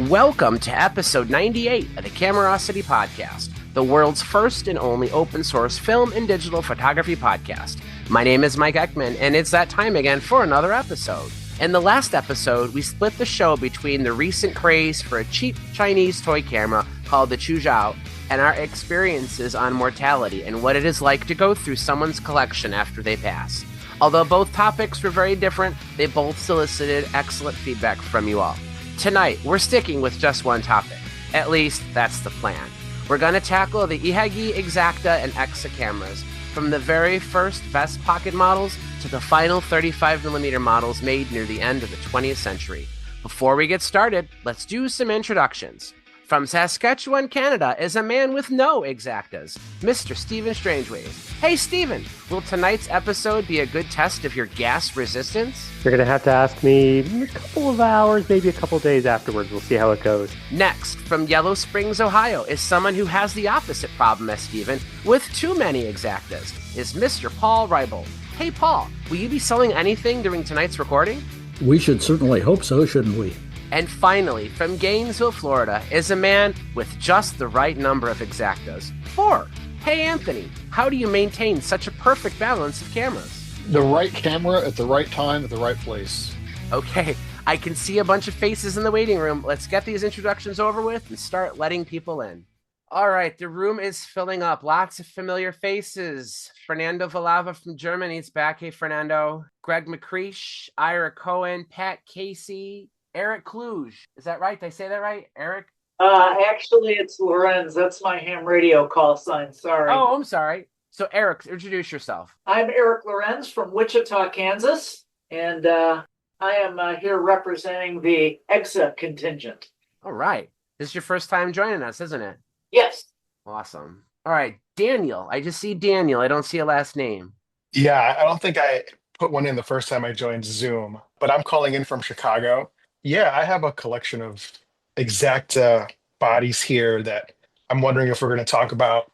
Welcome to episode 98 of the Camerosity Podcast, the world's first and only open source film and digital photography podcast. My name is Mike Ekman, and it's that time again for another episode. In the last episode, we split the show between the recent craze for a cheap Chinese toy camera called the Chuzhou and our experiences on mortality and what it is like to go through someone's collection after they pass. Although both topics were very different, they both solicited excellent feedback from you all. Tonight, we're sticking with just one topic. At least, that's the plan. We're going to tackle the Ihagee Exakta and Exa cameras, from the very first Vest Pocket models to the final 35mm models made near the end of the 20th century. Before we get started, let's do some introductions. From Saskatchewan, Canada, is a man with no Exaktas, Mr. Stephen Strangeways. Hey, Stephen, will tonight's episode be a good test of your gas resistance? You're going to have to ask me a couple of hours, maybe a couple of days afterwards. We'll see how it goes. Next, from Yellow Springs, Ohio, is someone who has the opposite problem as Stephen, with too many Exaktas, is Mr. Paul Reibel. Hey, Paul, will you be selling anything during tonight's recording? We should certainly hope so, shouldn't we? And finally, from Gainesville, Florida, is a man with just the right number of Exaktas. 4. Hey, Anthony, how do you maintain such a perfect balance of cameras? The right camera at the right time at the right place. Okay, I can see a bunch of faces in the waiting room. Let's get these introductions over with and start letting people in. All right, the room is filling up. Lots of familiar faces. Fernando Villava from Germany is back. Hey, Fernando. Greg McCreesh, Ira Cohen, Pat Casey, Eric Kluge. Is that right? Did I say that right? Eric? Actually, it's Lorenz. That's my ham radio call sign. Sorry. Oh, I'm sorry. So, Eric, introduce yourself. I'm Eric Lorenz from Wichita, Kansas, and I am here representing the Exa contingent. All right. This is your first time joining us, isn't it? Yes. Awesome. All right. Daniel. I just see Daniel. I don't see a last name. Yeah, I don't think I put one in the first time I joined Zoom, but I'm calling in from Chicago. Yeah, I have a collection of Exakta bodies here that I'm wondering if we're going to talk about.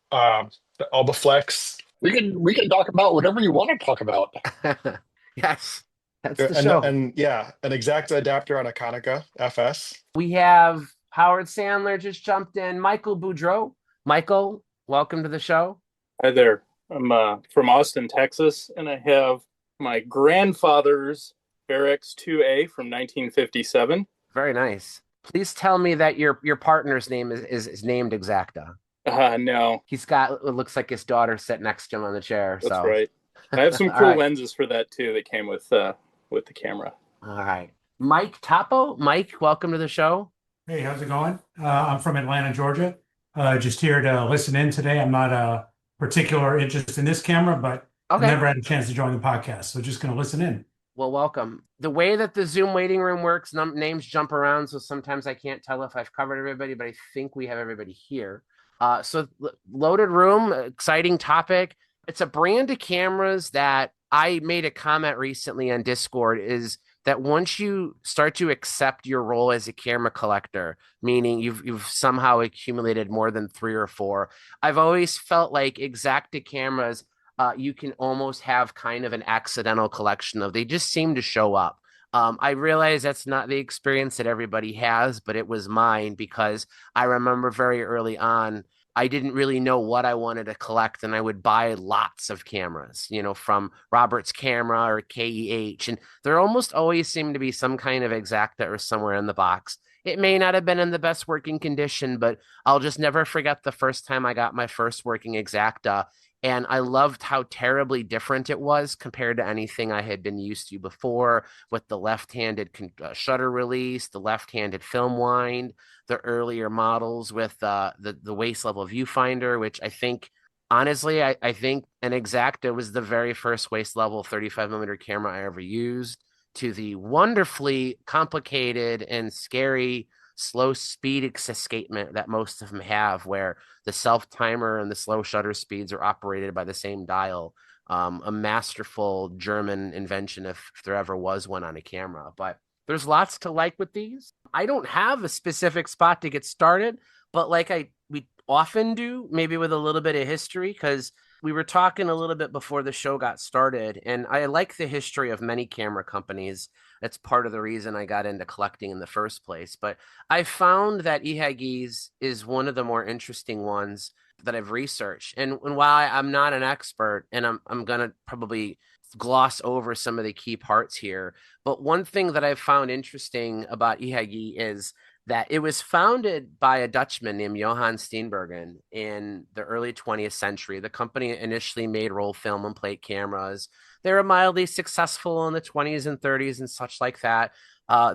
The Elbeflex. We can talk about whatever you want to talk about. Yes, that's the show. And yeah, an Exakta adapter on a Konica FS. We have Howard Sandler just jumped in. Michael Boudreau. Michael, welcome to the show. Hi there. I'm from Austin, Texas, and I have my grandfather's Varex 2A from 1957. Very nice. Please tell me that your partner's name is named Exakta. No. He's got what looks like his daughter sitting next to him on the chair. That's right. I have some cool right. lenses for that too that came with the camera. All right. Mike Toppo. Mike, welcome to the show. Hey, how's it going? I'm from Atlanta, Georgia. Just here to listen in today. I'm not a particular interest in this camera, but I've never had a chance to join the podcast. So just going to listen in. Well, welcome. The way that the Zoom waiting room works, names jump around, so sometimes I can't tell if I've covered everybody, but I think we have everybody here. So loaded room, exciting topic. It's a brand of cameras that I made a comment recently on Discord is that once you start to accept your role as a camera collector, meaning you've somehow accumulated more than 3 or 4, I've always felt like Exakta cameras, you can almost have kind of an accidental collection of, they just seem to show up. I realize that's not the experience that everybody has, but it was mine because I remember very early on, I didn't really know what I wanted to collect, and I would buy lots of cameras, from Robert's Camera or KEH, and there almost always seemed to be some kind of Exakta or somewhere in the box. It may not have been in the best working condition, but I'll just never forget the first time I got my first working Exakta. And I loved how terribly different it was compared to anything I had been used to before, with the left-handed shutter release, the left-handed film wind, the earlier models with the waist level viewfinder, which I think, honestly, I think an Exakta was the very first waist level 35mm camera I ever used, to the wonderfully complicated and scary slow speed escapement that most of them have, where the self timer and the slow shutter speeds are operated by the same dial. A masterful German invention, if there ever was one on a camera. But there's lots to like with these. I don't have a specific spot to get started, but like we often do, maybe with a little bit of history, because we were talking a little bit before the show got started, and I like the history of many camera companies. That's part of the reason I got into collecting in the first place. But I found that Ihagee's is one of the more interesting ones that I've researched. And while I'm not an expert, and I'm gonna probably gloss over some of the key parts here, but one thing that I've found interesting about Ihagee is that it was founded by a Dutchman named Johan Steenbergen in the early 20th century. The company initially made roll film and plate cameras. They were mildly successful in the 20s and 30s and such like that.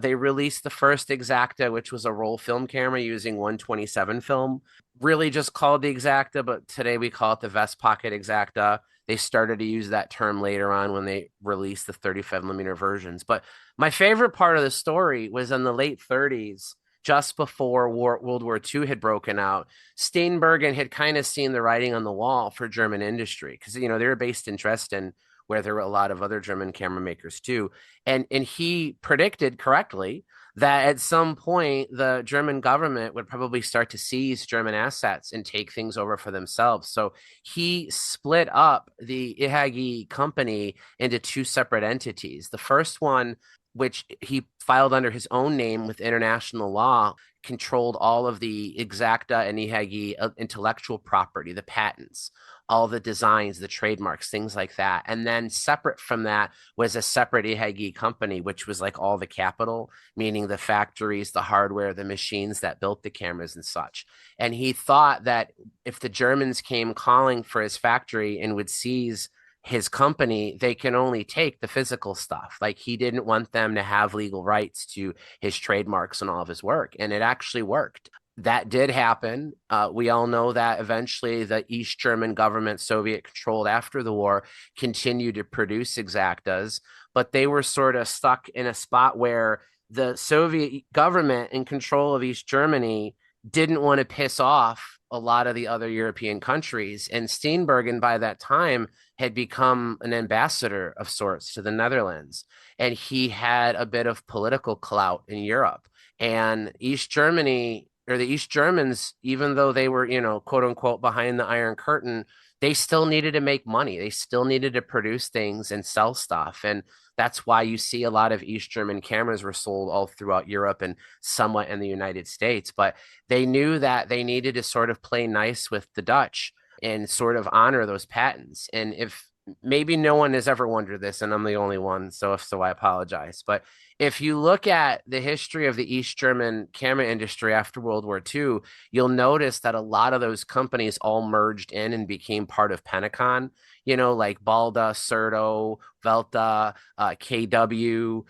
They released the first Exakta, which was a roll film camera using 127 film, really just called the Exakta, but today we call it the Vest Pocket Exakta. They started to use that term later on when they released the 35 millimeter versions. But my favorite part of the story was in the late 30s, just before World War II had broken out. Steenbergen had kind of seen the writing on the wall for German industry because, they were based in Dresden, where there were a lot of other German camera makers too. And he predicted correctly that at some point the German government would probably start to seize German assets and take things over for themselves. So he split up the Ihagee company into two separate entities. The first one, which he filed under his own name with international law, controlled all of the Exakta and Ihagee intellectual property, the patents, all the designs, the trademarks, things like that. And then separate from that was a separate Ihagee company, which was like all the capital, meaning the factories, the hardware, the machines that built the cameras and such. And he thought that if the Germans came calling for his factory and would seize his company, they can only take the physical stuff. Like, he didn't want them to have legal rights to his trademarks and all of his work. And it actually worked. That did happen. We all know that eventually the East German government, Soviet controlled after the war, continued to produce Exaktas, but they were sort of stuck in a spot where the Soviet government in control of East Germany didn't want to piss off a lot of the other European countries. And Steenbergen, by that time, had become an ambassador of sorts to the Netherlands. And he had a bit of political clout in Europe. And East Germany, or the East Germans, even though they were, quote unquote, behind the Iron Curtain, they still needed to make money. They still needed to produce things and sell stuff. And that's why you see a lot of East German cameras were sold all throughout Europe and somewhat in the United States. But they knew that they needed to sort of play nice with the Dutch and sort of honor those patents. And if maybe no one has ever wondered this, and I'm the only one, so if so, I apologize. But if you look at the history of the East German camera industry after World War II, you'll notice that a lot of those companies all merged in and became part of Penacon, like Balda, Serto, Velta, KW,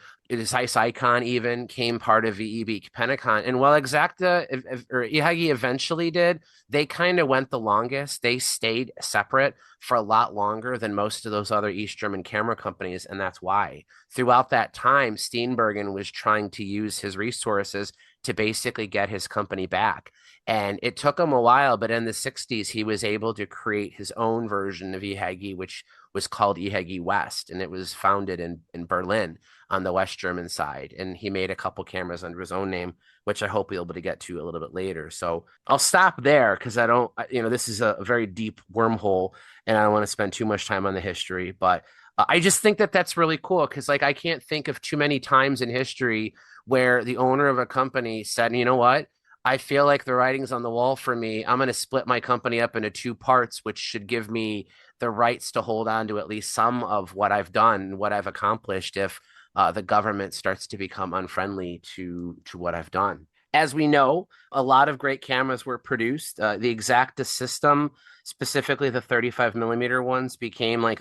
Zeiss Icon even came part of VEB Penacon. And while Exakta or Ihagee eventually did, they kind of went the longest. They stayed separate for a lot longer than most of those other East German camera companies. And that's why throughout that time, Steenbergen was trying to use his resources to basically get his company back. And it took him a while, but in the 60s, he was able to create his own version of Ihagee, which was called Ihagee West. And it was founded in Berlin on the West German side. And he made a couple cameras under his own name, which I hope we'll be able to get to a little bit later. So I'll stop there because this is a very deep wormhole and I don't want to spend too much time on the history, but I just think that that's really cool because I can't think of too many times in history where the owner of a company said, you know what? I feel like the writing's on the wall for me. I'm going to split my company up into two parts, which should give me the rights to hold on to at least some of what I've done, what I've accomplished if the government starts to become unfriendly to what I've done. As we know, a lot of great cameras were produced. The Exakta system, specifically the 35 millimeter ones, became like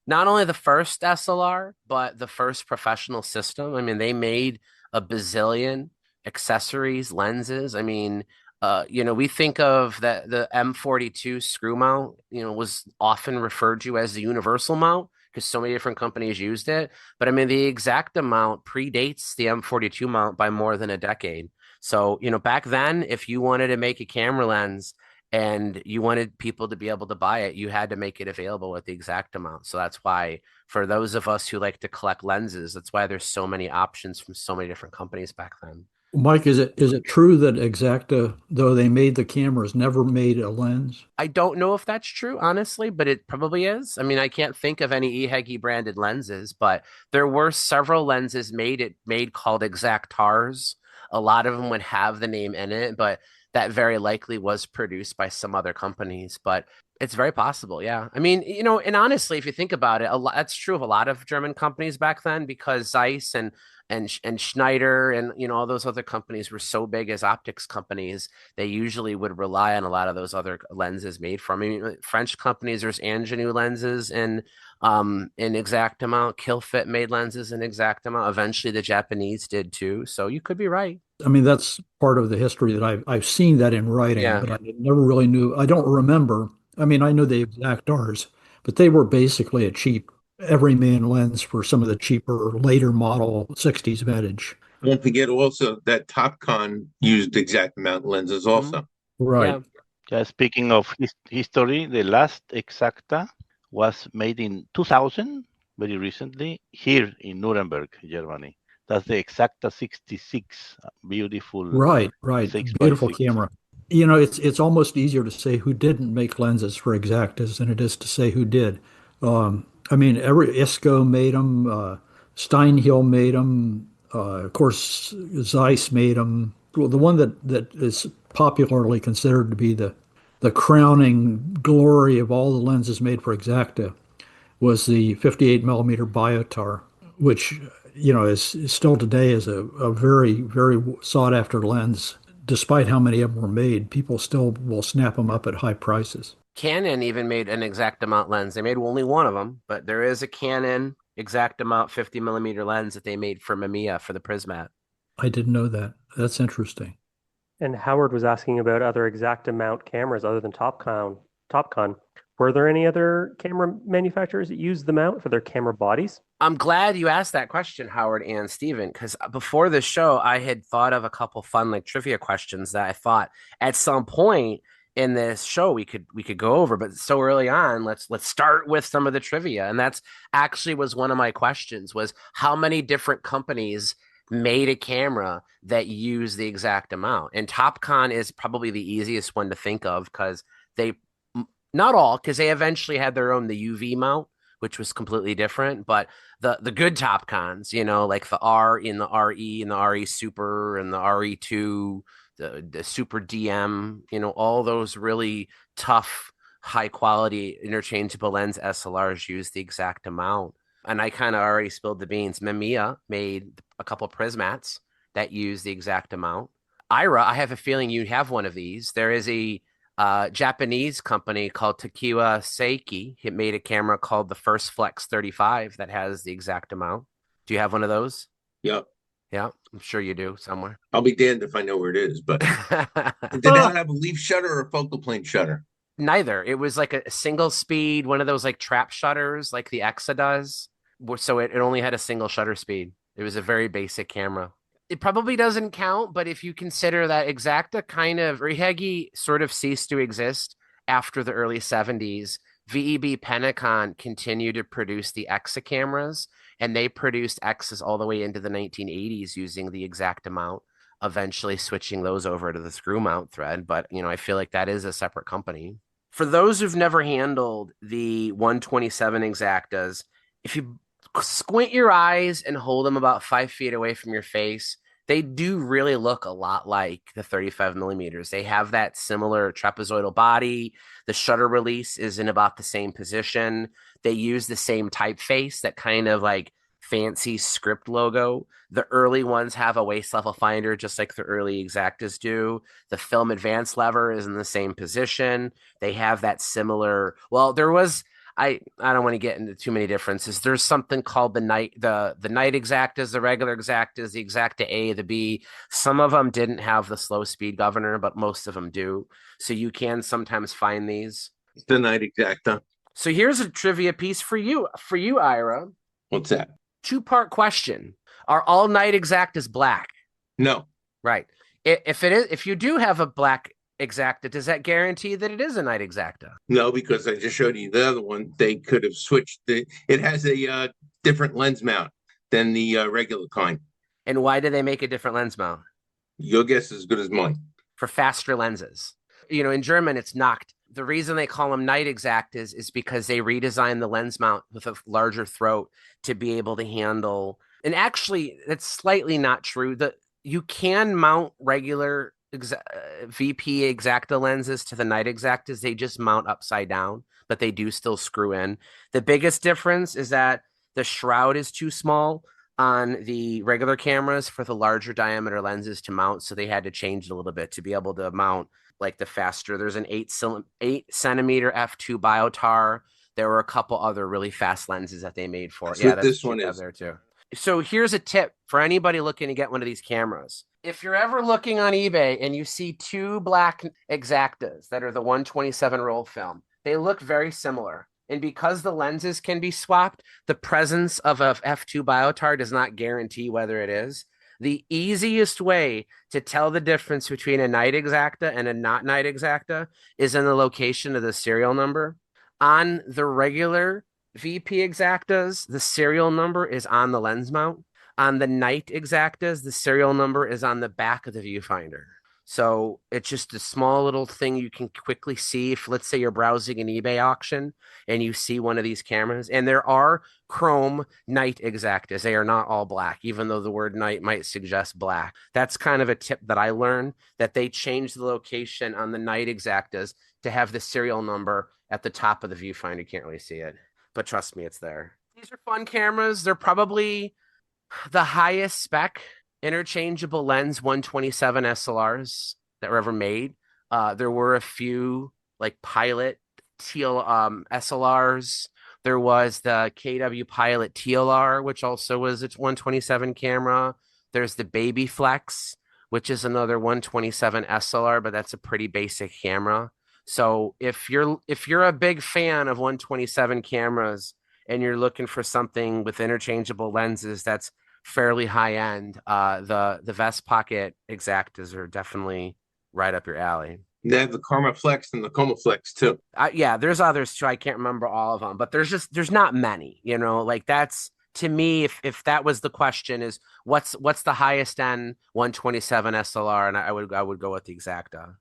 not only the first SLR, but the first professional system. I mean, they made a bazillion accessories, lenses. I mean, we think of that the M42 screw mount, was often referred to as the universal mount because so many different companies used it. But I mean, the Exakta mount predates the M42 mount by more than a decade. So, back then, if you wanted to make a camera lens and you wanted people to be able to buy it, you had to make it available with the Exakta mount. So that's why, for those of us who like to collect lenses, that's why there's so many options from so many different companies back then. Mike, is it true that Exakta, though they made the cameras, never made a lens? I don't know if that's true, honestly, but it probably is. I mean, I can't think of any Ihagee branded lenses, but there were several lenses made called Exaktars. A lot of them would have the name in it, but that very likely was produced by some other companies. But it's very possible, yeah. I mean, and honestly, if you think about it, that's true of a lot of German companies back then because Zeiss and Schneider and all those other companies were so big as optics companies, they usually would rely on a lot of those other lenses made from. I mean, French companies, there's Angenieux lenses in exact amount. Kilfit made lenses in exact amount. Eventually, the Japanese did too. So you could be right. I mean, that's part of the history that I've seen that in writing, Yeah. but I never really knew. I don't remember. I mean, I know the Exaktars, but they were basically a cheap everyman lens for some of the cheaper later model 60s vintage. Don't forget also that Topcon used exact mount lenses also. Right. Yeah, speaking of history, the last Exakta was made in 2000, very recently, here in Nuremberg, Germany. That's the Exakta 66, beautiful. Right. 6 by Beautiful 6. camera. It's almost easier to say who didn't make lenses for Exaktas than it is to say who did. I mean, every ISCO made them, Steinhill made them, of course, Zeiss made them. Well, the one that is popularly considered to be the crowning glory of all the lenses made for Exakta was the 58 millimeter Biotar, which is still today is a very, very sought after lens. Despite how many of them were made, people still will snap them up at high prices. Canon even made an exact amount lens. They made only one of them, but there is a Canon exact amount 50 millimeter lens that they made for Mamiya for the Prismat. I didn't know that. That's interesting. And Howard was asking about other Exakta mount cameras other than Topcon. Were there any other camera manufacturers that used the mount for their camera bodies? I'm glad you asked that question, Howard and Steven, because before the show, I had thought of a couple fun trivia questions that I thought at some point in this show we could go over, but so early on, let's start with some of the trivia. And that's actually was one of my questions was how many different companies made a camera that used the exact amount. And Topcon is probably the easiest one to think of because not all, because they eventually had their own, the UV mount, which was completely different. But the good Topcons, like the R in the RE and the RE Super and the RE2, the Super DM, all those really tough, high quality interchangeable lens SLRs use the exact amount. And I kind of already spilled the beans. Mamiya made a couple Prismats that use the exact amount. Ira, I have a feeling you have one of these. There is a Japanese company called Takiwa Seiki. It made a camera called the First Flex 35 that has the exact amount. Do you have one of those? Yep. Yeah, I'm sure you do somewhere. I'll be damned if I know where it is, but did that have a leaf shutter or a focal plane shutter? Neither. It was like a single speed, one of those trap shutters like the Exa does. So it only had a single shutter speed. It was a very basic camera. It probably doesn't count, but if you consider that Exakta Ihagee sort of ceased to exist after the early 70s, VEB Penacon continued to produce the Exa cameras, and they produced Exas all the way into the 1980s using the exact amount, eventually switching those over to the screw mount thread. But, I feel like that is a separate company. For those who've never handled the 127 Exaktas, if you squint your eyes and hold them about 5 feet away from your face, they do really look a lot like the 35 millimeters. They have that similar trapezoidal body. The shutter release is in about the same position. They use the same typeface, that kind of fancy script logo. The early ones have a waist level finder, just like the early Exaktas do. The film advance lever is in the same position. They have that similar, there was, I don't want to get into too many differences. There's something called the Night Exaktas, the regular Exaktas, the Exakta A, the B. Some of them didn't have the slow speed governor, but most of them do. So you can sometimes find these. The Night Exakta. So here's a trivia piece for you, Ira. What's that? 2-part question. Are all Night Exaktas black? No. Right. If you do have a black Exakta, does that guarantee that it is a Night Exakta? No, because I just showed you the other one. They could have switched. It has a different lens mount than the regular kind. And why do they make a different lens mount? Your guess is as good as mine. For faster lenses. In German, it's Nacht. The reason they call them Night Exaktas is because they redesigned the lens mount with a larger throat to be able to handle. And actually, it's slightly not true. You can mount regular VP Exakta lenses to the Night Exaktas. They just mount upside down, but they do still screw in. The biggest difference is that the shroud is too small on the regular cameras for the larger diameter lenses to mount. So they had to change it a little bit to be able to mount like the faster. There's an 8 centimeter f2 biotar. There were a couple other really fast lenses that they made for it. That's what this one is there too. So here's a tip for anybody looking to get one of these cameras. If you're ever looking on eBay and you see two black Exaktas that are the 127 roll film, they look very similar. And because the lenses can be swapped, the presence of a f2 biotar does not guarantee whether it is. The easiest way to tell the difference between a Night Exakta and a not Night Exakta is in the location of the serial number. On the regular VP Exaktas, the serial number is on the lens mount. On the Night Exaktas, the serial number is on the back of the viewfinder. So it's just a small little thing you can quickly see if, let's say, you're browsing an eBay auction and you see one of these cameras. And there are chrome Night Exaktas. They are not all black, even though the word night might suggest black. That's kind of a tip that I learned, that they changed the location on the Night Exaktas to have the serial number at the top of the viewfinder. You can't really see it, but trust me, it's there. These are fun cameras. They're probably the highest spec interchangeable lens 127 SLRs that were ever made. There were a few like Pilot SLRs. There was the KW Pilot TLR, which also was its 127 camera. There's the Baby Flex, which is another 127 SLR, but that's a pretty basic camera. So if you're a big fan of 127 cameras and you're looking for something with interchangeable lenses that's fairly high end, the Vest Pocket Exaktas are definitely right up your alley. They have the Cameroflex and the Comoflex too. Yeah, there's others too. I can't remember all of them, but there's not many. Like that's, to me, if that was the question, is what's the highest end 127 SLR, and I would go with the Exakta.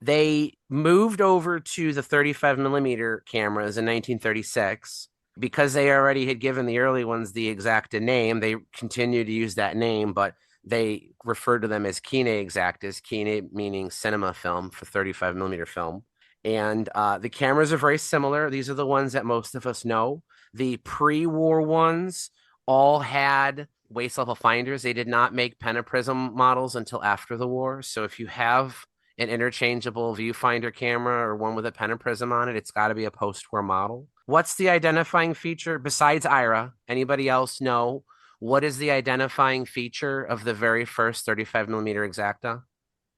They moved over to the 35 millimeter cameras in 1936. Because they already had given the early ones the Exakta name, they continue to use that name, but they refer to them as Kine Exaktas, Kine meaning cinema film for 35 millimeter film. And the cameras are very similar. These are the ones that most of us know. The pre-war ones all had waist level finders. They did not make pentaprism models until after the war. So if you have an interchangeable viewfinder camera or one with a pentaprism on it, it's got to be a post-war model. What's the identifying feature besides IRA? Anybody else know what is the identifying feature of the very first 35 millimeter Exakta?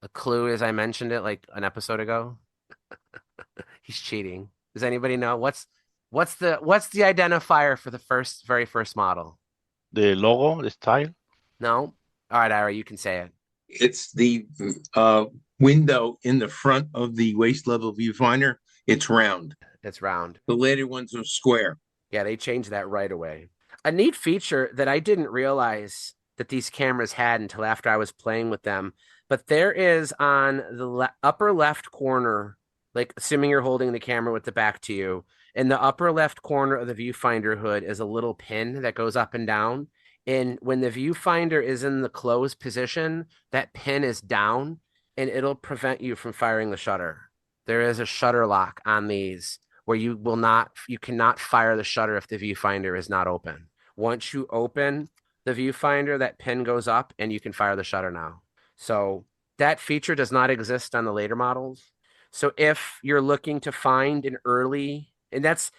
A clue, as I mentioned it like an episode ago. He's cheating. Does anybody know what's the identifier for the very first model? The logo, the style. No. All right, Ira, you can say it. It's the window in the front of the waist level viewfinder. It's round. It's round. The later ones are square. Yeah, they changed that right away. A neat feature that I didn't realize that these cameras had until after I was playing with them, but there is on the upper left corner, like assuming you're holding the camera with the back to you, in the upper left corner of the viewfinder hood is a little pin that goes up and down. And when the viewfinder is in the closed position, that pin is down and it'll prevent you from firing the shutter. There is a shutter lock on these where you cannot fire the shutter if the viewfinder is not open. Once you open the viewfinder, that pin goes up and you can fire the shutter now. So that feature does not exist on the later models. So if you're looking to find an early, and that's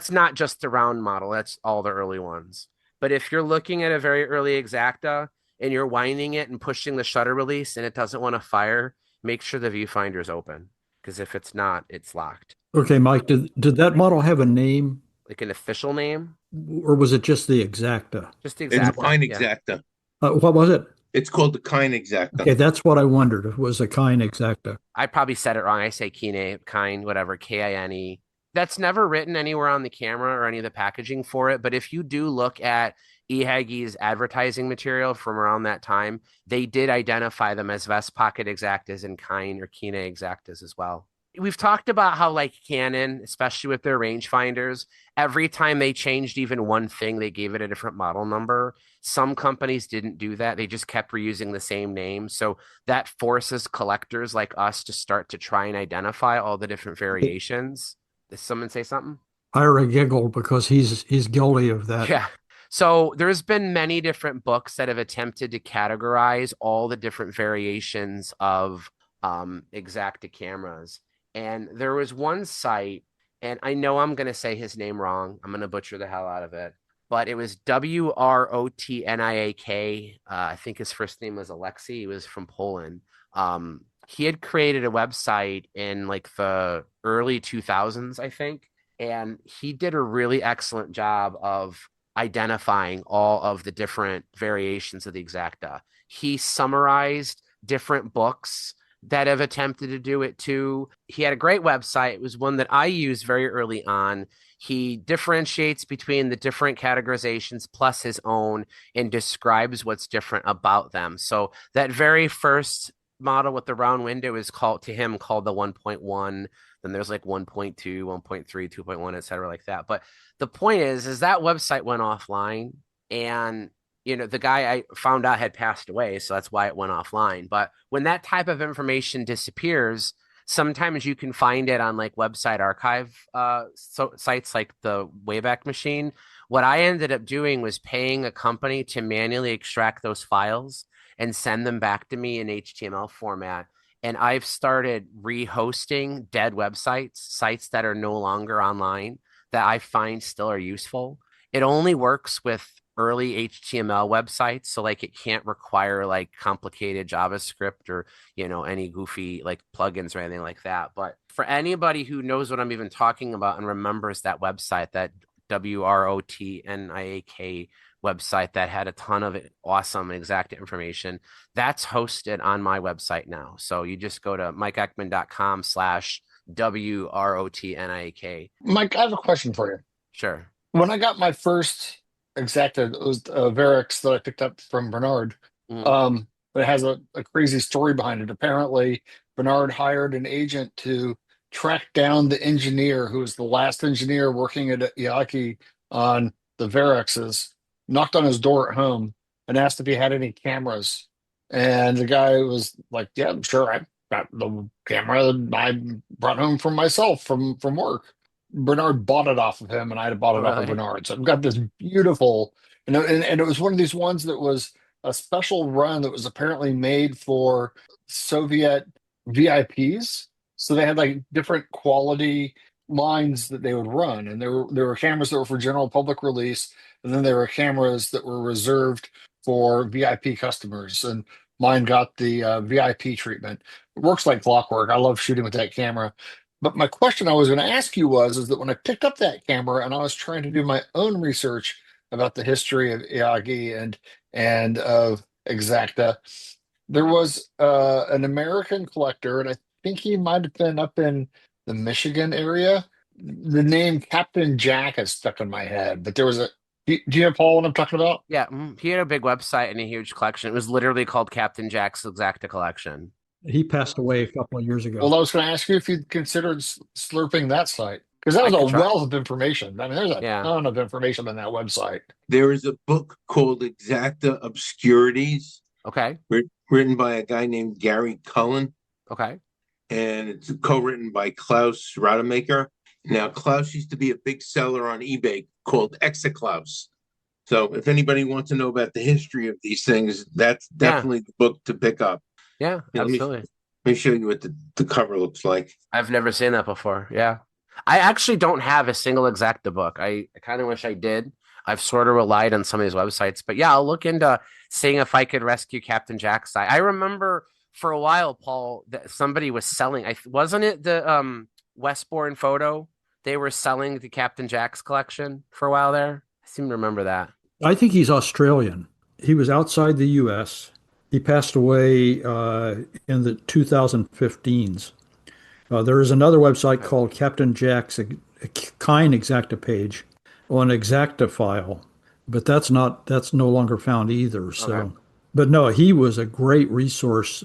not just the round model, that's all the early ones. But if you're looking at a very early Exakta and you're winding it and pushing the shutter release and it doesn't want to fire, make sure the viewfinder is open. Because if it's not, it's locked. Okay, Mike, did that model have a name? Like an official name? Or was it just the Exakta? Just the Exakta. It's Kine Exakta. What was it? It's called the Kine Exakta. Okay, that's what I wondered. It was a Kine Exakta. I probably said it wrong. I say Kine, whatever, Kine. That's never written anywhere on the camera or any of the packaging for it. But if you do look at Ihagee's advertising material from around that time, they did identify them as Vest Pocket Exaktas and Kine Exaktas as well. We've talked about how, like Canon, especially with their rangefinders, every time they changed even one thing, they gave it a different model number. Some companies didn't do that. They just kept reusing the same name. So that forces collectors like us to start to try and identify all the different variations. Did someone say something? Ira giggled because he's guilty of that. Yeah. So there's been many different books that have attempted to categorize all the different variations of Exakta cameras. And there was one site, and I know I'm going to say his name wrong. I'm going to butcher the hell out of it. But it was Wrotniak. I think his first name was Alexei. He was from Poland. He had created a website in like the early 2000s, I think. And he did a really excellent job of identifying all of the different variations of the Exakta. He summarized different books that have attempted to do it too. He had a great website. It was one that I used very early on. He differentiates between the different categorizations plus his own and describes what's different about them. So that very first model with the round window is called the 1.1. Then there's like 1.2, 1.3, 2.1, et cetera, like that. But the point is that website went offline, and the guy I found out had passed away, so that's why it went offline. But when that type of information disappears, sometimes you can find it on like website archive sites like the Wayback Machine. What I ended up doing was paying a company to manually extract those files and send them back to me in HTML format. And I've started rehosting dead websites, sites that are no longer online that I find still are useful. It only works with early HTML websites. So like it can't require like complicated JavaScript or, any goofy like plugins or anything like that. But for anybody who knows what I'm even talking about and remembers that website, that Wrotniak website that had a ton of awesome and exact information, that's hosted on my website now. So you just go to mikeeckman.com/WROTNIAK. Mike, I have a question for you. Sure. When I got my first Exakta, it was a Varex that I picked up from Bernard. But it has a crazy story behind it. Apparently, Bernard hired an agent to track down the engineer who was the last engineer working at Ihagee on the Varexes, knocked on his door at home and asked if he had any cameras. And the guy was like, yeah, sure, I got the camera that I brought home from myself from work. Bernard bought it off of him, and I had bought it off of Bernard. So I've got this beautiful, and it was one of these ones that was a special run that was apparently made for Soviet VIPs. So they had like different quality lines that they would run, and there were cameras that were for general public release, and then there were cameras that were reserved for VIP customers. And mine got the VIP treatment. It works like clockwork. I love shooting with that camera. But my question I was going to ask you is that when I picked up that camera and I was trying to do my own research about the history of Ihagee and of Exakta, there was an American collector, and I think he might have been up in the Michigan area. The name Captain Jack has stuck in my head, but there was a. Do you know, Paul, what I'm talking about? Yeah, he had a big website and a huge collection. It was literally called Captain Jack's Exakta Collection. He passed away a couple of years ago. Well, I was going to ask you if you'd considered slurping that site, because that was a wealth of information. I mean, there's a ton of information on that website. There is a book called Exakta Obscurities. Okay. Written by a guy named Gary Cohen. Okay. And it's co-written by Klaus Rademacher. Now, Klaus used to be a big seller on eBay called Exaklaus. So if anybody wants to know about the history of these things, that's definitely the book to pick up. Yeah, absolutely. Let me show you what the cover looks like. I've never seen that before. Yeah. I actually don't have a single Exakta book. I kind of wish I did. I've sort of relied on some of these websites. But yeah, I'll look into seeing if I could rescue Captain Jack's site. I remember for a while, Paul, that somebody was selling. Wasn't it the Westbourne photo? They were selling the Captain Jack's collection for a while there. I seem to remember that. I think he's Australian. He was outside the U.S. He passed away in the 2015s. There is another website called Captain Jack's Kine Exakta page on Exakta file. but that's no longer found either. So, Okay. but no, he was a great resource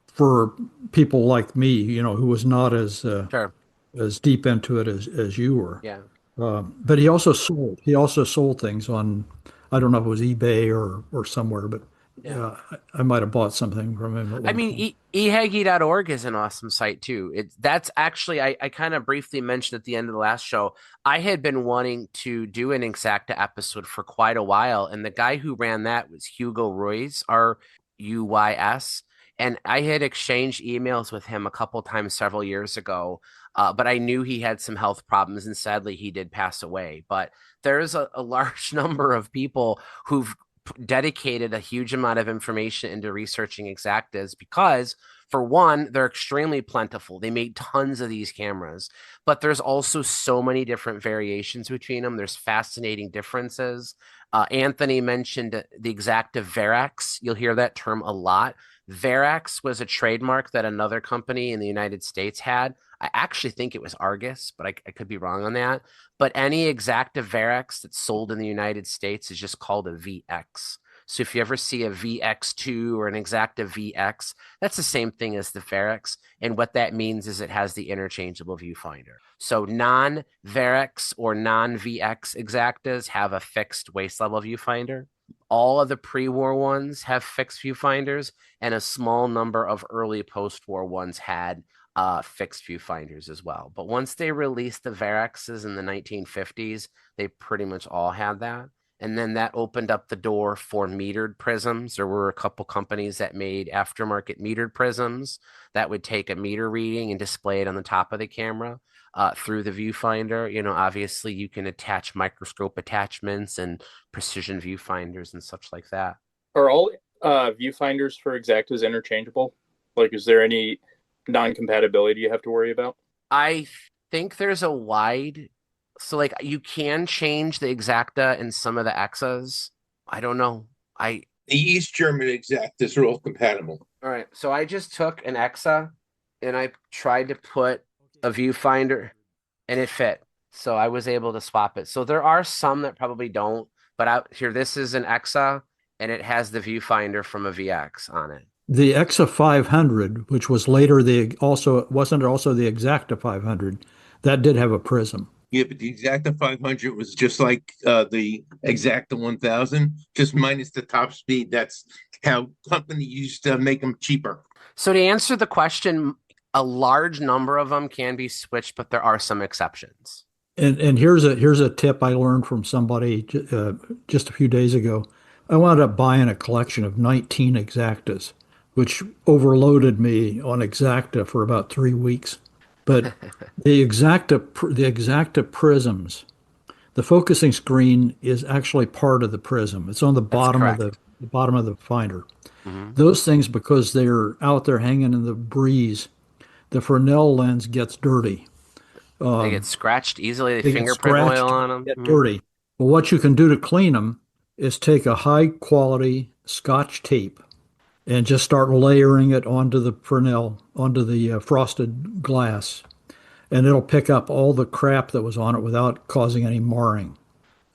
for people like me, who was not Sure. as deep into it as you were. Yeah. But he also sold things on, I don't know if it was eBay or somewhere, but Yeah. I might have bought something from him at I one mean, point. Ihagee.org is an awesome site too. That's actually I kind of briefly mentioned at the end of the last show. I had been wanting to do an Exacta episode for quite a while, and the guy who ran that was Hugo Ruiz, Ruys, and I had exchanged emails with him a couple times several years ago. But I knew he had some health problems, and sadly, he did pass away. But there's a large number of people who've dedicated a huge amount of information into researching Exactas because, for one, they're extremely plentiful. They made tons of these cameras, but there's also so many different variations between them. There's fascinating differences. Anthony mentioned the Exakta Varex. You'll hear that term a lot. Varex was a trademark that another company in the United States had. I actually think it was Argus, but I could be wrong on that. But any Exakta Varex that's sold in the United States is just called a VX. So if you ever see a VX2 or an Exakta VX, that's the same thing as the Varex. And what that means is it has the interchangeable viewfinder. So non-Varex or non-VX Exactas have a fixed waist level viewfinder. All of the pre-war ones have fixed viewfinders, and a small number of early post-war ones had fixed viewfinders as well. But once they released the Varexes in the 1950s, they pretty much all had that. And then that opened up the door for metered prisms. There were a couple companies that made aftermarket metered prisms that would take a meter reading and display it on the top of the camera through the viewfinder. Obviously you can attach microscope attachments and precision viewfinders and such like that. Are all viewfinders for Exactas interchangeable? Like, is there any non-compatibility you have to worry about? I think there's a wide, so like you can change the Exacta in some of the Exas. I don't know. The East German Exactas are all compatible. All right. So I just took an Exa and I tried to put a viewfinder and it fit. So I was able to swap it. So there are some that probably don't, but out here, this is an Exa and it has the viewfinder from a VX on it. The Exa 500, which was later wasn't it also the Exakta 500, that did have a prism. Yeah, but the Exakta 500 was just like the Exakta 1000, just minus the top speed. That's how company used to make them cheaper. So to answer the question, a large number of them can be switched, but there are some exceptions. And here's a tip I learned from somebody just a few days ago. I wound up buying a collection of 19 Exactas, which overloaded me on Exakta for about 3 weeks. But the Exakta prisms, the focusing screen is actually part of the prism. It's on the bottom of the bottom of the finder. Mm-hmm. Those things, because they're out there hanging in the breeze, the Fresnel lens gets dirty. They get scratched easily. They fingerprint oil on them. Get dirty. Well, what you can do to clean them is take a high quality Scotch tape and just start layering it onto the Fresnel, onto the frosted glass. And it'll pick up all the crap that was on it without causing any marring.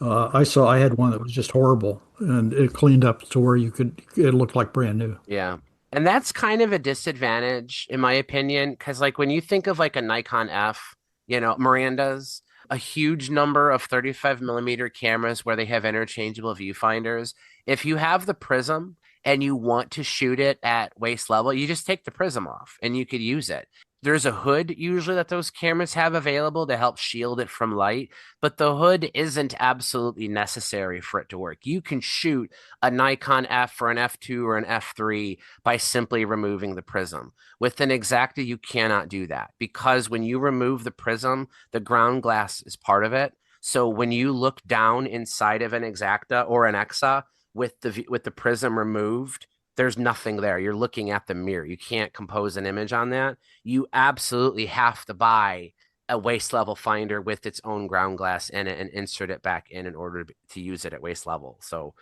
I had one that was just horrible, and it cleaned up to where it looked like brand new. Yeah. And that's kind of a disadvantage, in my opinion, because like when you think of like a Nikon F, Miranda's, a huge number of 35 millimeter cameras where they have interchangeable viewfinders. If you have the prism and you want to shoot it at waist level, you just take the prism off and you could use it. There's a hood usually that those cameras have available to help shield it from light, but the hood isn't absolutely necessary for it to work. You can shoot a Nikon F or an F2 or an F3 by simply removing the prism. With an Exakta, you cannot do that because when you remove the prism, the ground glass is part of it. So when you look down inside of an Exakta or an Exa with the prism removed, there's nothing there. You're looking at the mirror. You can't compose an image on that. You absolutely have to buy a waist level finder with its own ground glass in it and insert it back in order to use it at waist level. So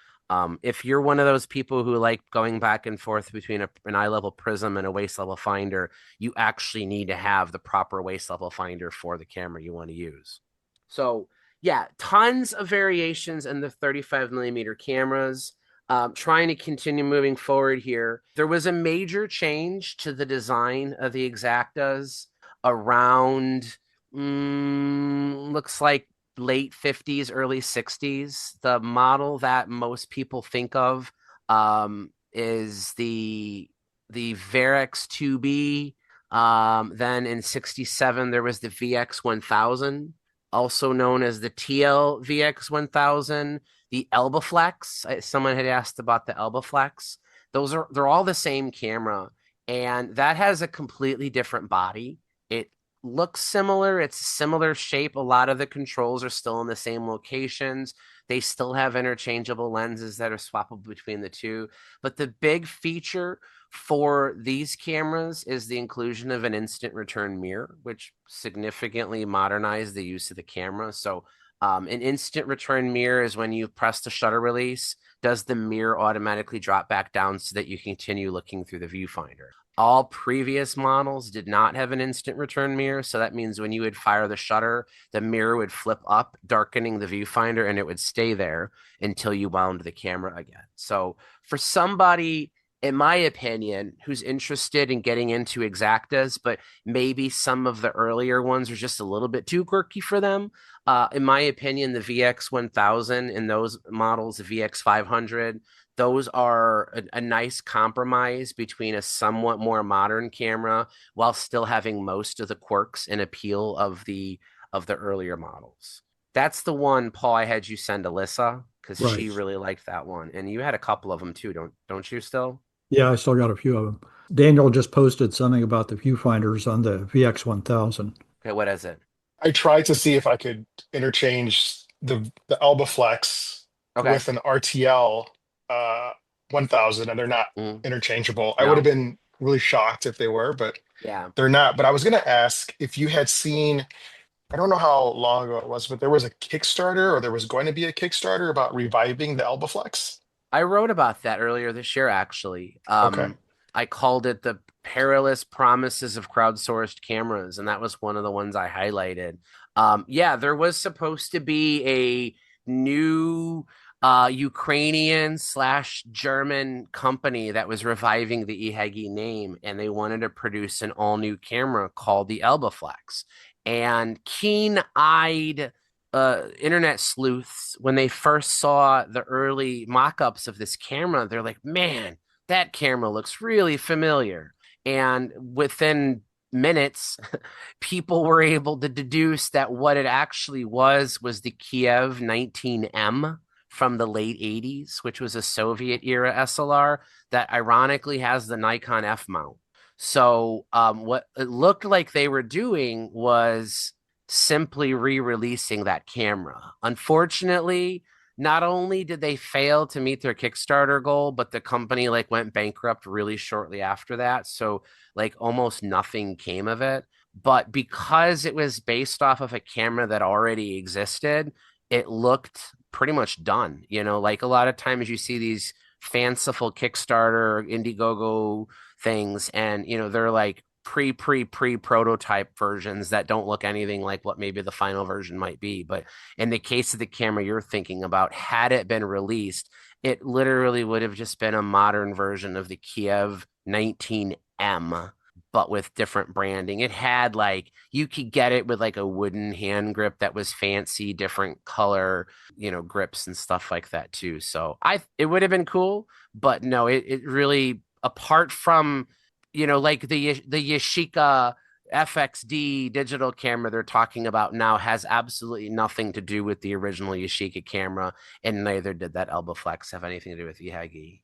if you're one of those people who like going back and forth between an eye level prism and a waist level finder, you actually need to have the proper waist level finder for the camera you want to use. So Yeah, tons of variations in the 35 millimeter cameras. Trying to continue moving forward here. There was a major change to the design of the Exaktas around, looks like late 50s, early 60s. The model that most people think of is the Varex 2B. Then in 67, there was the VX1000, also known as the TL VX1000, the Elbeflex. Someone had asked about the Elbeflex. They're all the same camera, and that has a completely different body. It looks similar. It's a similar shape. A lot of the controls are still in the same locations. They still have interchangeable lenses that are swappable between the two. But the big feature for these cameras is the inclusion of an instant return mirror, which significantly modernized the use of the camera. So an instant return mirror is when you press the shutter release, does the mirror automatically drop back down so that you continue looking through the viewfinder. All previous models did not have an instant return mirror. So that means when you would fire the shutter, the mirror would flip up, darkening the viewfinder, and it would stay there until you wound the camera again. So for somebody, in my opinion, who's interested in getting into Exaktas, but maybe some of the earlier ones are just a little bit too quirky for them. In my opinion, the VX1000 and those models, the VX500, those are a nice compromise between a somewhat more modern camera while still having most of the quirks and appeal of the earlier models. That's the one, Paul, I had you send Alyssa because she really liked that one. And you had a couple of them too, don't you still? Yeah, I still got a few of them. Daniel just posted something about the viewfinders on the VX1000. Okay, what is it? I tried to see if I could interchange the Elbeflex with an RTL 1000, and they're not interchangeable. No. I would have been really shocked if they were, but they're not. But I was going to ask if you had seen, I don't know how long ago it was, but there was a Kickstarter, or there was going to be a Kickstarter about reviving the Elbeflex. I wrote about that earlier this year, actually. I called it the perilous promises of crowdsourced cameras, and that was one of the ones I highlighted. There was supposed to be a new Ukrainian/German company that was reviving the Ihagee name, and they wanted to produce an all-new camera called the Elbeflex. And keen-eyed internet sleuths, when they first saw the early mock-ups of this camera, they're like, man, that camera looks really familiar. And within minutes, people were able to deduce that what it actually was the Kiev 19M from the late 80s, which was a Soviet era SLR that ironically has the Nikon F mount. So what it looked like they were doing was simply re-releasing that camera. Unfortunately, not only did they fail to meet their Kickstarter goal, but the company went bankrupt really shortly after that. So almost nothing came of it. But because it was based off of a camera that already existed, it looked pretty much done. A lot of times you see these fanciful Kickstarter, Indiegogo things, and they're pre-prototype versions that don't look anything like what maybe the final version might be. But in the case of the camera you're thinking about, had it been released, it literally would have just been a modern version of the Kiev 19M, but with different branding. It had you could get it with a wooden hand grip that was fancy, different color, grips and stuff like that too. So it would have been cool, but no, it really, apart from the Yashica FXD digital camera they're talking about now, has absolutely nothing to do with the original Yashica camera, and neither did that Elbeflex have anything to do with Ihagee.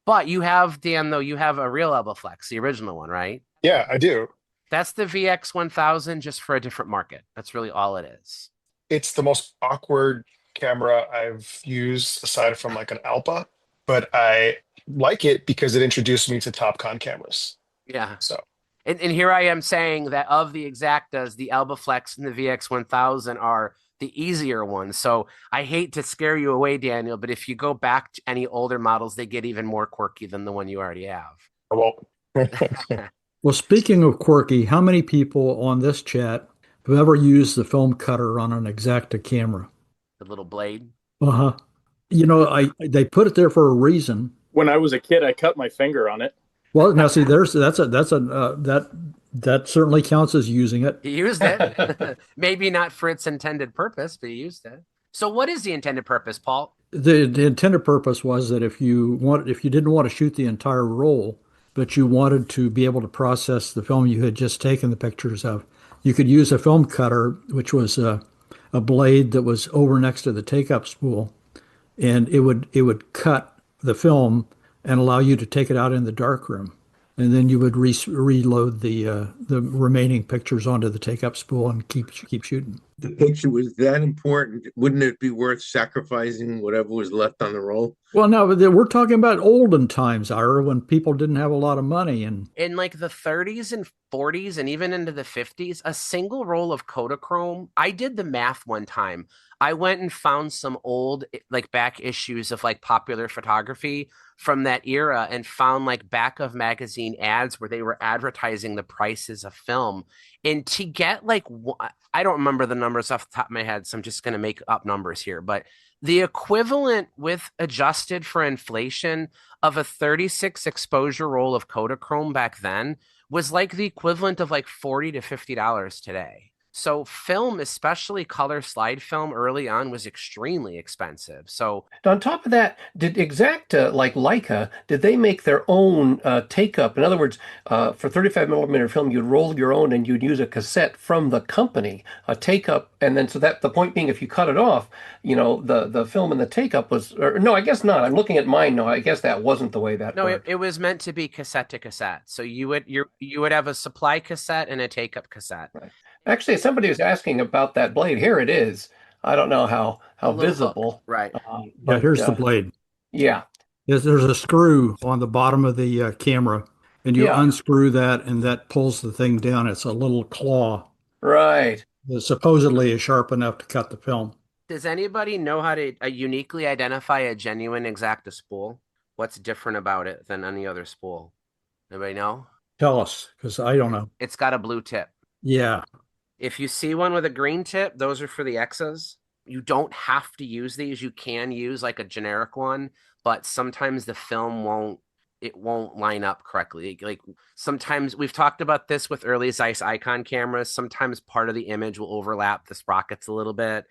But you have, Dan, though, you have a real Elbeflex, the original one, right? Yeah, I do. That's the VX1000, just for a different market. That's really all it is. It's the most awkward camera I've used aside from an Alpa, but I like it because it introduced me to Topcon cameras. Yeah. So, and here I am saying that of the Exaktas, the Elbeflex and the VX1000 are the easier ones. So I hate to scare you away, Daniel, but if you go back to any older models, they get even more quirky than the one you already have. Well, well, speaking of quirky, how many people on this chat have ever used the film cutter on an Exakta camera? the little blade. Uh-huh. They put it there for a reason. When I was a kid, I cut my finger on it. Well, now see, that certainly counts as using it. He used it. Maybe not for its intended purpose, but he used it. So what is the intended purpose, Paul? The intended purpose was that if you didn't want to shoot the entire roll, but you wanted to be able to process the film you had just taken the pictures of, you could use a film cutter, which was a blade that was over next to the take-up spool, and it would cut the film and allow you to take it out in the darkroom. And then you would reload the remaining pictures onto the take-up spool and keep shooting. The picture was that important. Wouldn't it be worth sacrificing whatever was left on the roll? Well, no, we're talking about olden times, Ira, when people didn't have a lot of money. And in like the 30s and 40s and even into the 50s, a single roll of Kodachrome, I did the math one time. I went and found some old like back issues of like Popular Photography from that era and found like back of magazine ads where they were advertising the prices of film. And to get like, I don't remember the numbers off the top of my head, so I'm just going to make up numbers here, but the equivalent with adjusted for inflation of a 36 exposure roll of Kodachrome back then was like the equivalent of like $40 to $50 today. So film, especially color slide film early on, was extremely expensive. So on top of that, did Exakta, like Leica, did they make their own take-up? In other words, for 35 millimeter film, you'd roll your own and you'd use a cassette from the company, a take-up, and then so that the point being, if you cut it off, the film and the take-up was, or no, I guess not. I'm looking at mine. No, I guess that wasn't the way that worked. It was meant to be cassette to cassette. So you would have a supply cassette and a take-up cassette. Right. Actually, somebody was asking about that blade. Here it is. I don't know how visible. Hook. Right. Yeah, here's the blade. Yeah. There's a screw on the bottom of the camera, and you unscrew that, and that pulls the thing down. It's a little claw. Right. That supposedly is sharp enough to cut the film. Does anybody know how to uniquely identify a genuine Exakta spool? What's different about it than any other spool? Anybody know? Tell us, because I don't know. It's got a blue tip. Yeah. If you see one with a green tip, those are for the Exas. You don't have to use these. You can use like a generic one, but sometimes the film won't line up correctly. Like sometimes we've talked about this with early Zeiss Icon cameras. Sometimes part of the image will overlap the sprockets a little bit.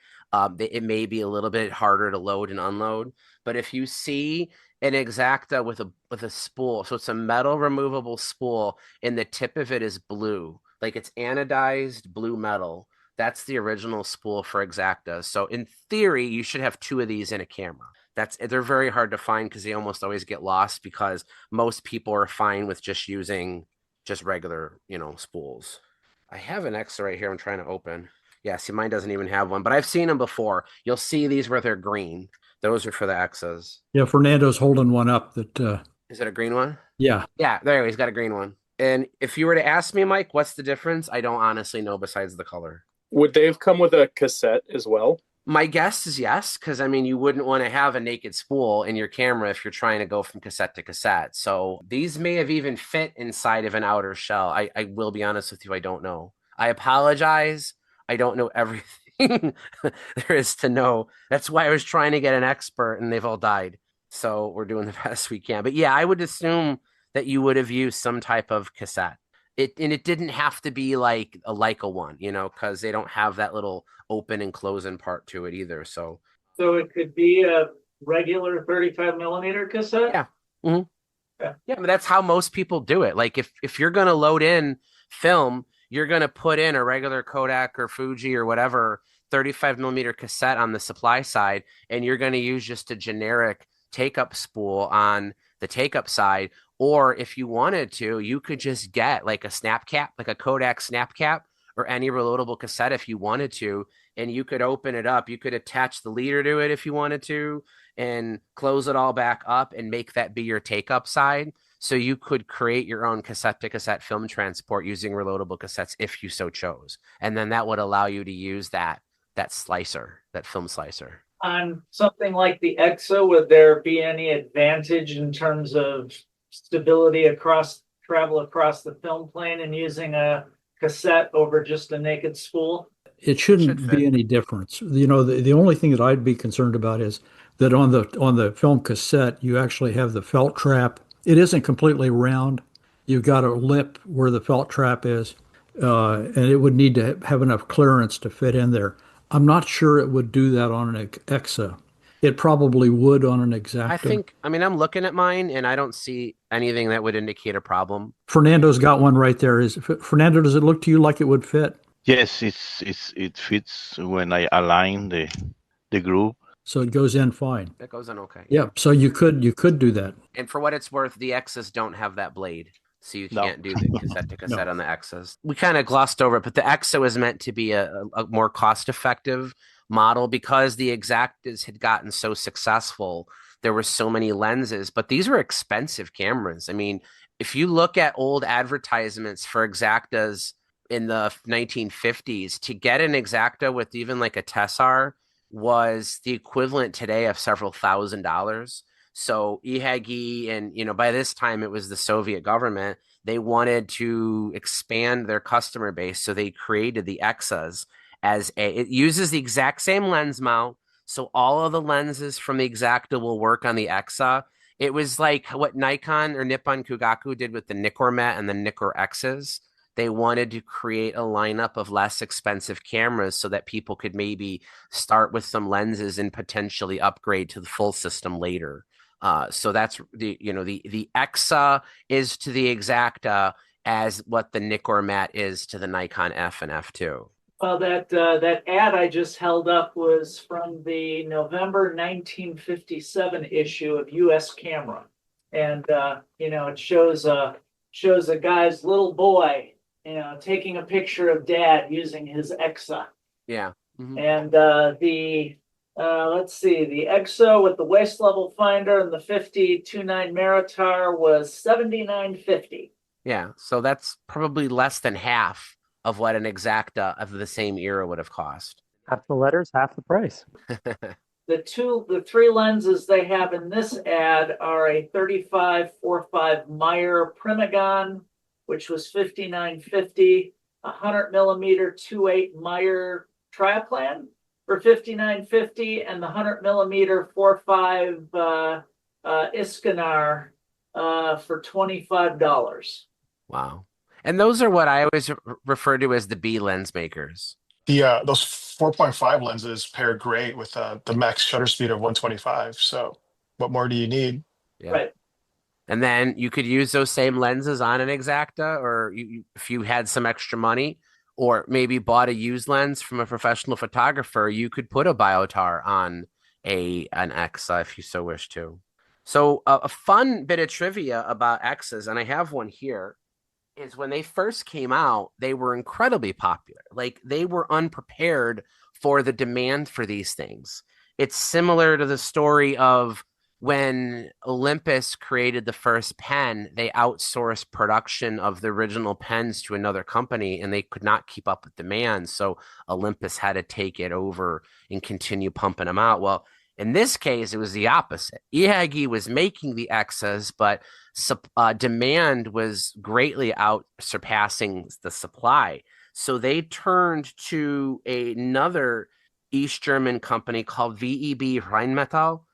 It may be a little bit harder to load and unload. But if you see an Exakta with a spool, so it's a metal removable spool, and the tip of it is blue. Like it's anodized blue metal. That's the original spool for Exakta. So in theory, you should have two of these in a camera. They're very hard to find because they almost always get lost because most people are fine with just using just regular, spools. I have an Exa right here I'm trying to open. Yeah, see, mine doesn't even have one, but I've seen them before. You'll see these where they're green. Those are for the Exas. Yeah, Fernando's holding one up that... Is it a green one? Yeah. Yeah, there he's got a green one. And if you were to ask me, Mike, what's the difference? I don't honestly know besides the color. Would they have come with a cassette as well? My guess is yes, because you wouldn't want to have a naked spool in your camera if you're trying to go from cassette to cassette. So these may have even fit inside of an outer shell. I will be honest with you, I don't know. I apologize. I don't know everything there is to know. That's why I was trying to get an expert and they've all died. So we're doing the best we can. But yeah, I would assume that you would have used some type of cassette. It didn't have to be like a Leica one, because they don't have that little open and closing part to it either. So it could be a regular 35 millimeter cassette? Yeah. Mm-hmm. Yeah, but that's how most people do it. Like if you're going to load in film, you're going to put in a regular Kodak or Fuji or whatever 35 millimeter cassette on the supply side, and you're going to use just a generic take-up spool on the take-up side. Or if you wanted to, you could just get like a snap cap, like a Kodak snap cap, or any reloadable cassette if you wanted to, and you could open it up. You could attach the leader to it if you wanted to, and close it all back up and make that be your take-up side. So you could create your own cassette-to-cassette film transport using reloadable cassettes if you so chose. And then that would allow you to use that slicer, that film slicer. On something like the Exa, would there be any advantage in terms of stability travel across the film plane and using a cassette over just a naked spool? It shouldn't be any difference. You know, the only thing that I'd be concerned about is that on the film cassette, you actually have the felt trap. It isn't completely round. You've got a lip where the felt trap is, and it would need to have enough clearance to fit in there. I'm not sure it would do that on an Exa. It probably would on an Exakta. I'm looking at mine, and I don't see anything that would indicate a problem. Fernando's got one right there. Fernando, does it look to you like it would fit? Yes, it fits when I align the groove. So it goes in fine. That goes in okay. Yeah, so you could do that. And for what it's worth, the Exas don't have that blade, so you can't do the cassette to cassette on the Exas. We kind of glossed over it, but the Exa was meant to be a more cost-effective model because the Exaktas had gotten so successful. There were so many lenses, but these were expensive cameras. I mean, if you look at old advertisements for Exaktas in the 1950s, to get an Exakta with even like a Tessar was the equivalent today of several $1,000s. So Ihagee, and by this time it was the Soviet government, they wanted to expand their customer base, so they created the Exas it uses the exact same lens mount, so all of the lenses from the Exakta will work on the Exa. It was like what Nikon or Nippon Kogaku did with the Nikkor Met and the Nikkor X's. They wanted to create a lineup of less expensive cameras so that people could maybe start with some lenses and potentially upgrade to the full system later. So that's the Exa is to the Exakta as what the Nikkor Met is to the Nikon F and F2. Well, that ad I just held up was from the November 1957 issue of U.S. Camera, and it shows a guy's little boy, taking a picture of dad using his Exa. Yeah. Mm-hmm. And let's see, the Exa with the waist level finder and the 50-29 Meritar was $79.50. Yeah, so that's probably less than half of what an Exakta of the same era would have cost. Half the letters, half the price. The three lenses they have in this ad are a 35-45 Meyer Primagon, which was $59.50, a 100mm 2.8 Meyer Trioplan for $59.50, and the 100mm 4.5 Iskanar for $25. Wow. And those are what I always refer to as the B lens makers. Those 4.5 lenses pair great with the max shutter speed of 125. So what more do you need? Yeah. Right. And then you could use those same lenses on an Exakta, or if you had some extra money, or maybe bought a used lens from a professional photographer, you could put a Biotar on an Exa if you so wish to. So a fun bit of trivia about Exas, and I have one here, is when they first came out, they were incredibly popular. Like, they were unprepared for the demand for these things. It's similar to the story of when Olympus created the first pen, they outsourced production of the original pens to another company, and they could not keep up with demand. So Olympus had to take it over and continue pumping them out. Well, in this case, it was the opposite. Ihagee was making the Exas, but demand was greatly surpassing the supply. So they turned to another East German company called VEB Rheinmetall,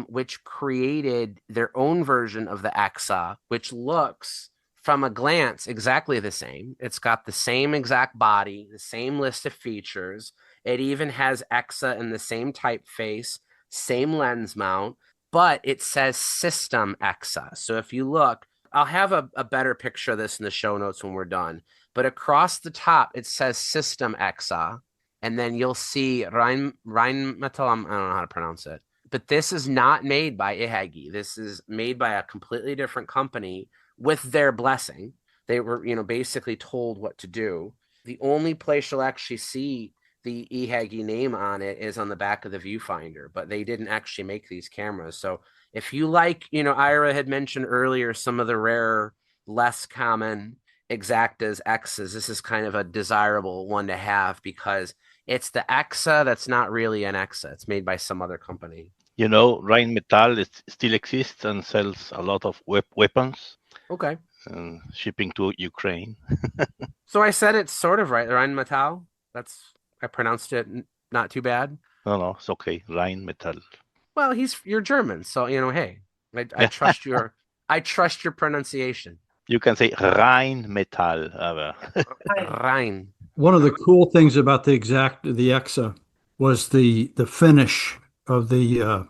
which created their own version of the Exa, which looks from a glance exactly the same. It's got the same exact body, the same list of features. It even has Exa in the same typeface, same lens mount, but it says System Exa. So if you look, I'll have a better picture of this in the show notes when we're done. But across the top, it says System Exa, and then you'll see Rheinmetall. I don't know how to pronounce it. But this is not made by Ihagee. This is made by a completely different company with their blessing. They were, basically told what to do. The only place you'll actually see the Ihagee name on it is on the back of the viewfinder, but they didn't actually make these cameras. So if you like, Ira had mentioned earlier some of the rarer, less common Exaktas, Exas, this is kind of a desirable one to have because it's the Exa that's not really an Exa. It's made by some other company. Rheinmetall still exists and sells a lot of weapons. Okay. shipping to Ukraine. So I said it's sort of right. Rheinmetall. I pronounced it not too bad. No, it's okay. Rheinmetall. Well, you're German, so hey, I trust I trust your pronunciation. You can say Rheinmetall. Rhein. One of the cool things about the Exa was the finish of the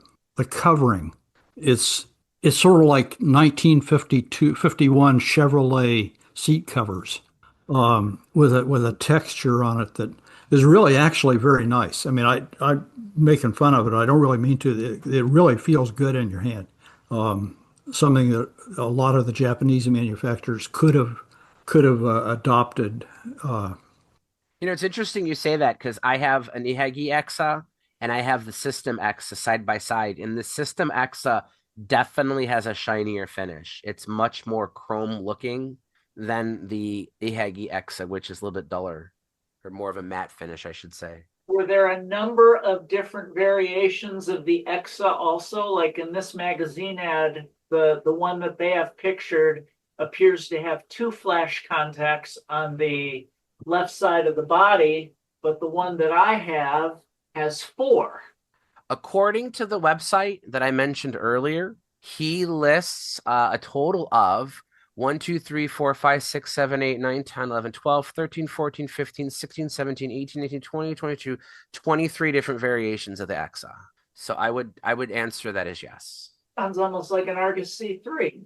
covering. It's sort of like 1951 Chevrolet seat covers, with a texture on it that is really actually very nice. I mean, I'm making fun of it. I don't really mean to. It really feels good in your hand. Something that a lot of the Japanese manufacturers could have adopted. It's interesting you say that, because I have an Ihagee Exa and I have the System Exa side by side, and the System Exa definitely has a shinier finish. It's much more chrome looking than the Ihagee Exa, which is a little bit duller, or more of a matte finish, I should say. Were there a number of different variations of the Exa also? Like in this magazine ad, the one that they have pictured appears to have 2 flash contacts on the left side of the body, but the one that I have has 4. According to the website that I mentioned earlier, he lists a total of 1, 2, 3, 4, 5, 6, 7, 8, 9, 10, 11, 12, 13, 14, 15, 16, 17, 18, 19, 20, 22, 23 different variations of the Exa. So I would answer that as yes. Sounds almost like an Argus C3.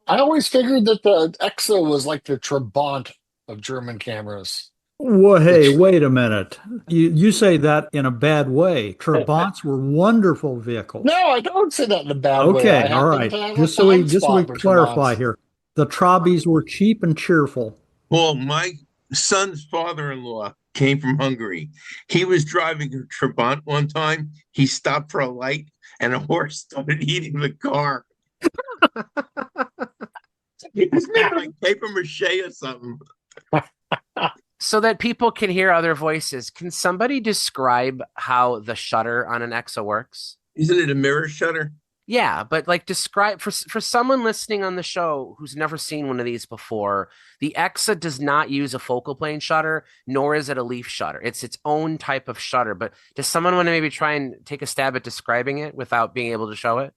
I always figured that the Exa was like the Trabant of German cameras. Well, hey, wait a minute. You say that in a bad way. Trabants were wonderful vehicles. No, I don't say that in a bad way. Okay, all right. Just so we clarify here, the Trabis were cheap and cheerful. Well, my son's father-in-law came from Hungary. He was driving a Trabant one time. He stopped for a light, and a horse started eating the car. It was like paper mache or something. So that people can hear other voices, can somebody describe how the shutter on an Exa works? Isn't it a mirror shutter? Yeah, but like describe for someone listening on the show who's never seen one of these before, the Exa does not use a focal plane shutter, nor is it a leaf shutter. It's its own type of shutter. But does someone want to maybe try and take a stab at describing it without being able to show it?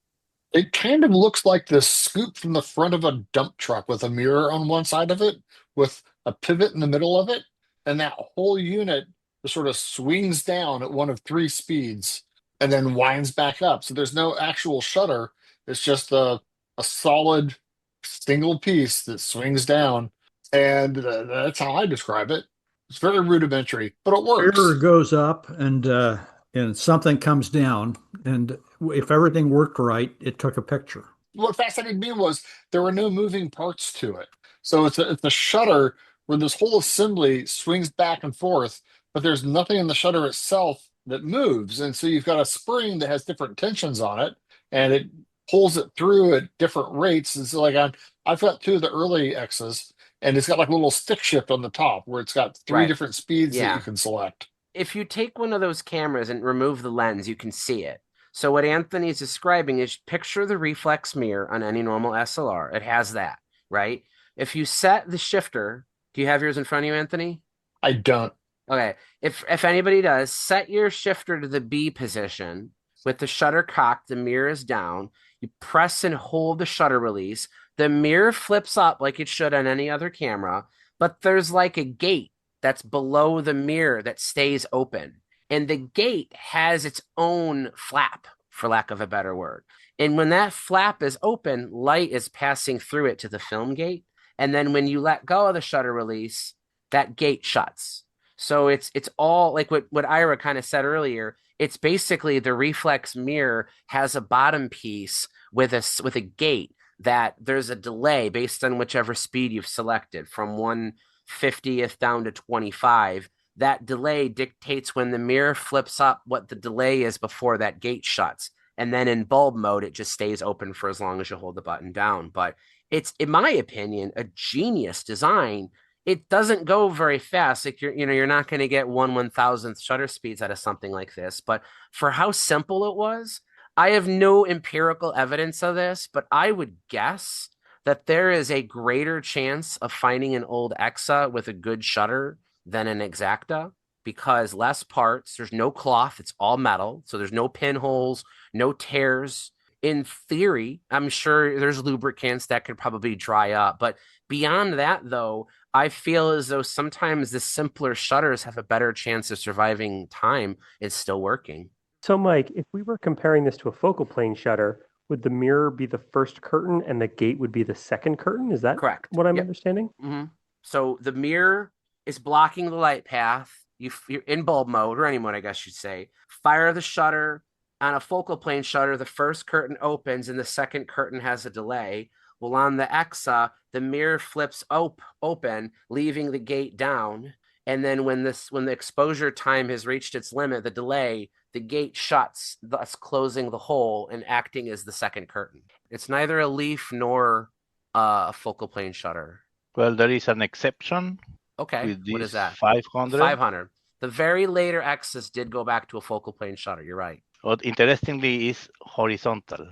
It kind of looks like the scoop from the front of a dump truck with a mirror on one side of it, with a pivot in the middle of it, and that whole unit sort of swings down at one of 3 speeds and then winds back up. So there's no actual shutter. It's just a solid single piece that swings down, and that's how I describe it. It's very rudimentary, but it works. Mirror goes up and something comes down, and if everything worked right, it took a picture. What fascinated me was there were no moving parts to it. So it's a shutter where this whole assembly swings back and forth, but there's nothing in the shutter itself that moves. And so you've got a spring that has different tensions on it, and it pulls it through at different rates. And so like I've got 2 of the early Exas, and it's got like a little stick shift on the top where it's got 3 different speeds that you can select. If you take one of those cameras and remove the lens, you can see it. So what Anthony's describing is, picture the reflex mirror on any normal SLR. It has that, right? If you set the shifter, do you have yours in front of you, Anthony? I don't. Okay. If anybody does, set your shifter to the B position with the shutter cocked, the mirror is down. You press and hold the shutter release. The mirror flips up like it should on any other camera, but there's like a gate that's below the mirror that stays open. And the gate has its own flap, for lack of a better word. And when that flap is open, light is passing through it to the film gate. And then when you let go of the shutter release, that gate shuts. So it's all like what Ira kind of said earlier. It's basically the reflex mirror has a bottom piece with a gate that there's a delay based on whichever speed you've selected, from 1/50th down to 25. That delay dictates when the mirror flips up what the delay is before that gate shuts. And then in bulb mode, it just stays open for as long as you hold the button down. But it's, in my opinion, a genius design. It doesn't go very fast. Like you're not going to get 1/1000th shutter speeds out of something like this. But for how simple it was, I have no empirical evidence of this, but I would guess that there is a greater chance of finding an old Exa with a good shutter than an Exakta, because less parts, there's no cloth, it's all metal, so there's no pinholes, no tears. In theory, I'm sure there's lubricants that could probably dry up, but beyond that, though, I feel as though sometimes the simpler shutters have a better chance of surviving time. It's still working. So, Mike, if we were comparing this to a focal plane shutter, would the mirror be the first curtain and the gate would be the second curtain? Is that correct? What I'm understanding? Mm-hmm. So the mirror is blocking the light path. You're in bulb mode, or any mode, I guess you'd say. Fire the shutter. On a focal plane shutter, the first curtain opens and the second curtain has a delay. Well, on the Exa, the mirror flips open, leaving the gate down. And then when the exposure time has reached its limit, the delay, the gate shuts, thus closing the hole and acting as the second curtain. It's neither a leaf nor a focal plane shutter. Well, there is an exception. Okay, what is that? 500. 500. The very later Exas did go back to a focal plane shutter. You're right. What interestingly is horizontal.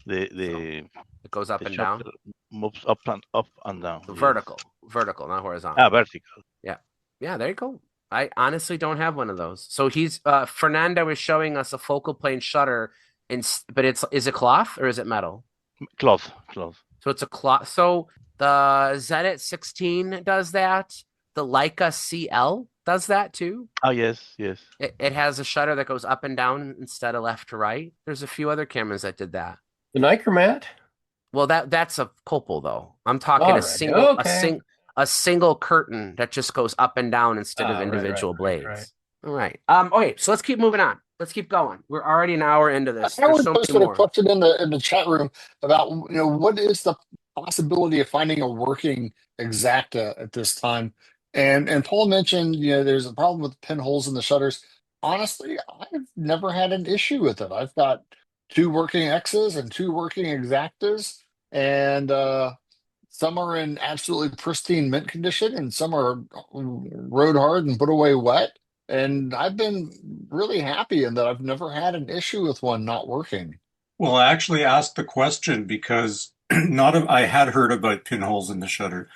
It goes up and down. Moves up and down. Vertical, not horizontal. Vertical. Yeah. There you go. I honestly don't have one of those. So Fernando is showing us a focal plane shutter, but is it cloth or is it metal? Cloth. So it's a cloth. So the Zenit 16 does that. The Leica CL does that too. Oh, yes. It has a shutter that goes up and down instead of left to right. There's a few other cameras that did that. The Nichromat? Well, that's a Copal though. I'm talking a single curtain that just goes up and down instead of individual blades. Right. All right. Okay, so let's keep moving on. Let's keep going. We're already an hour into this. I would post a question in the chat room about what is the possibility of finding a working Exakta at this time. And Paul mentioned there's a problem with pinholes in the shutters. Honestly, I've never had an issue with it. I've got 2 working X's and 2 working Exaktas, and some are in absolutely pristine mint condition, and some are rode hard and put away wet. And I've been really happy in that I've never had an issue with one not working. Well, I actually asked the question because I had heard about pinholes in the shutter,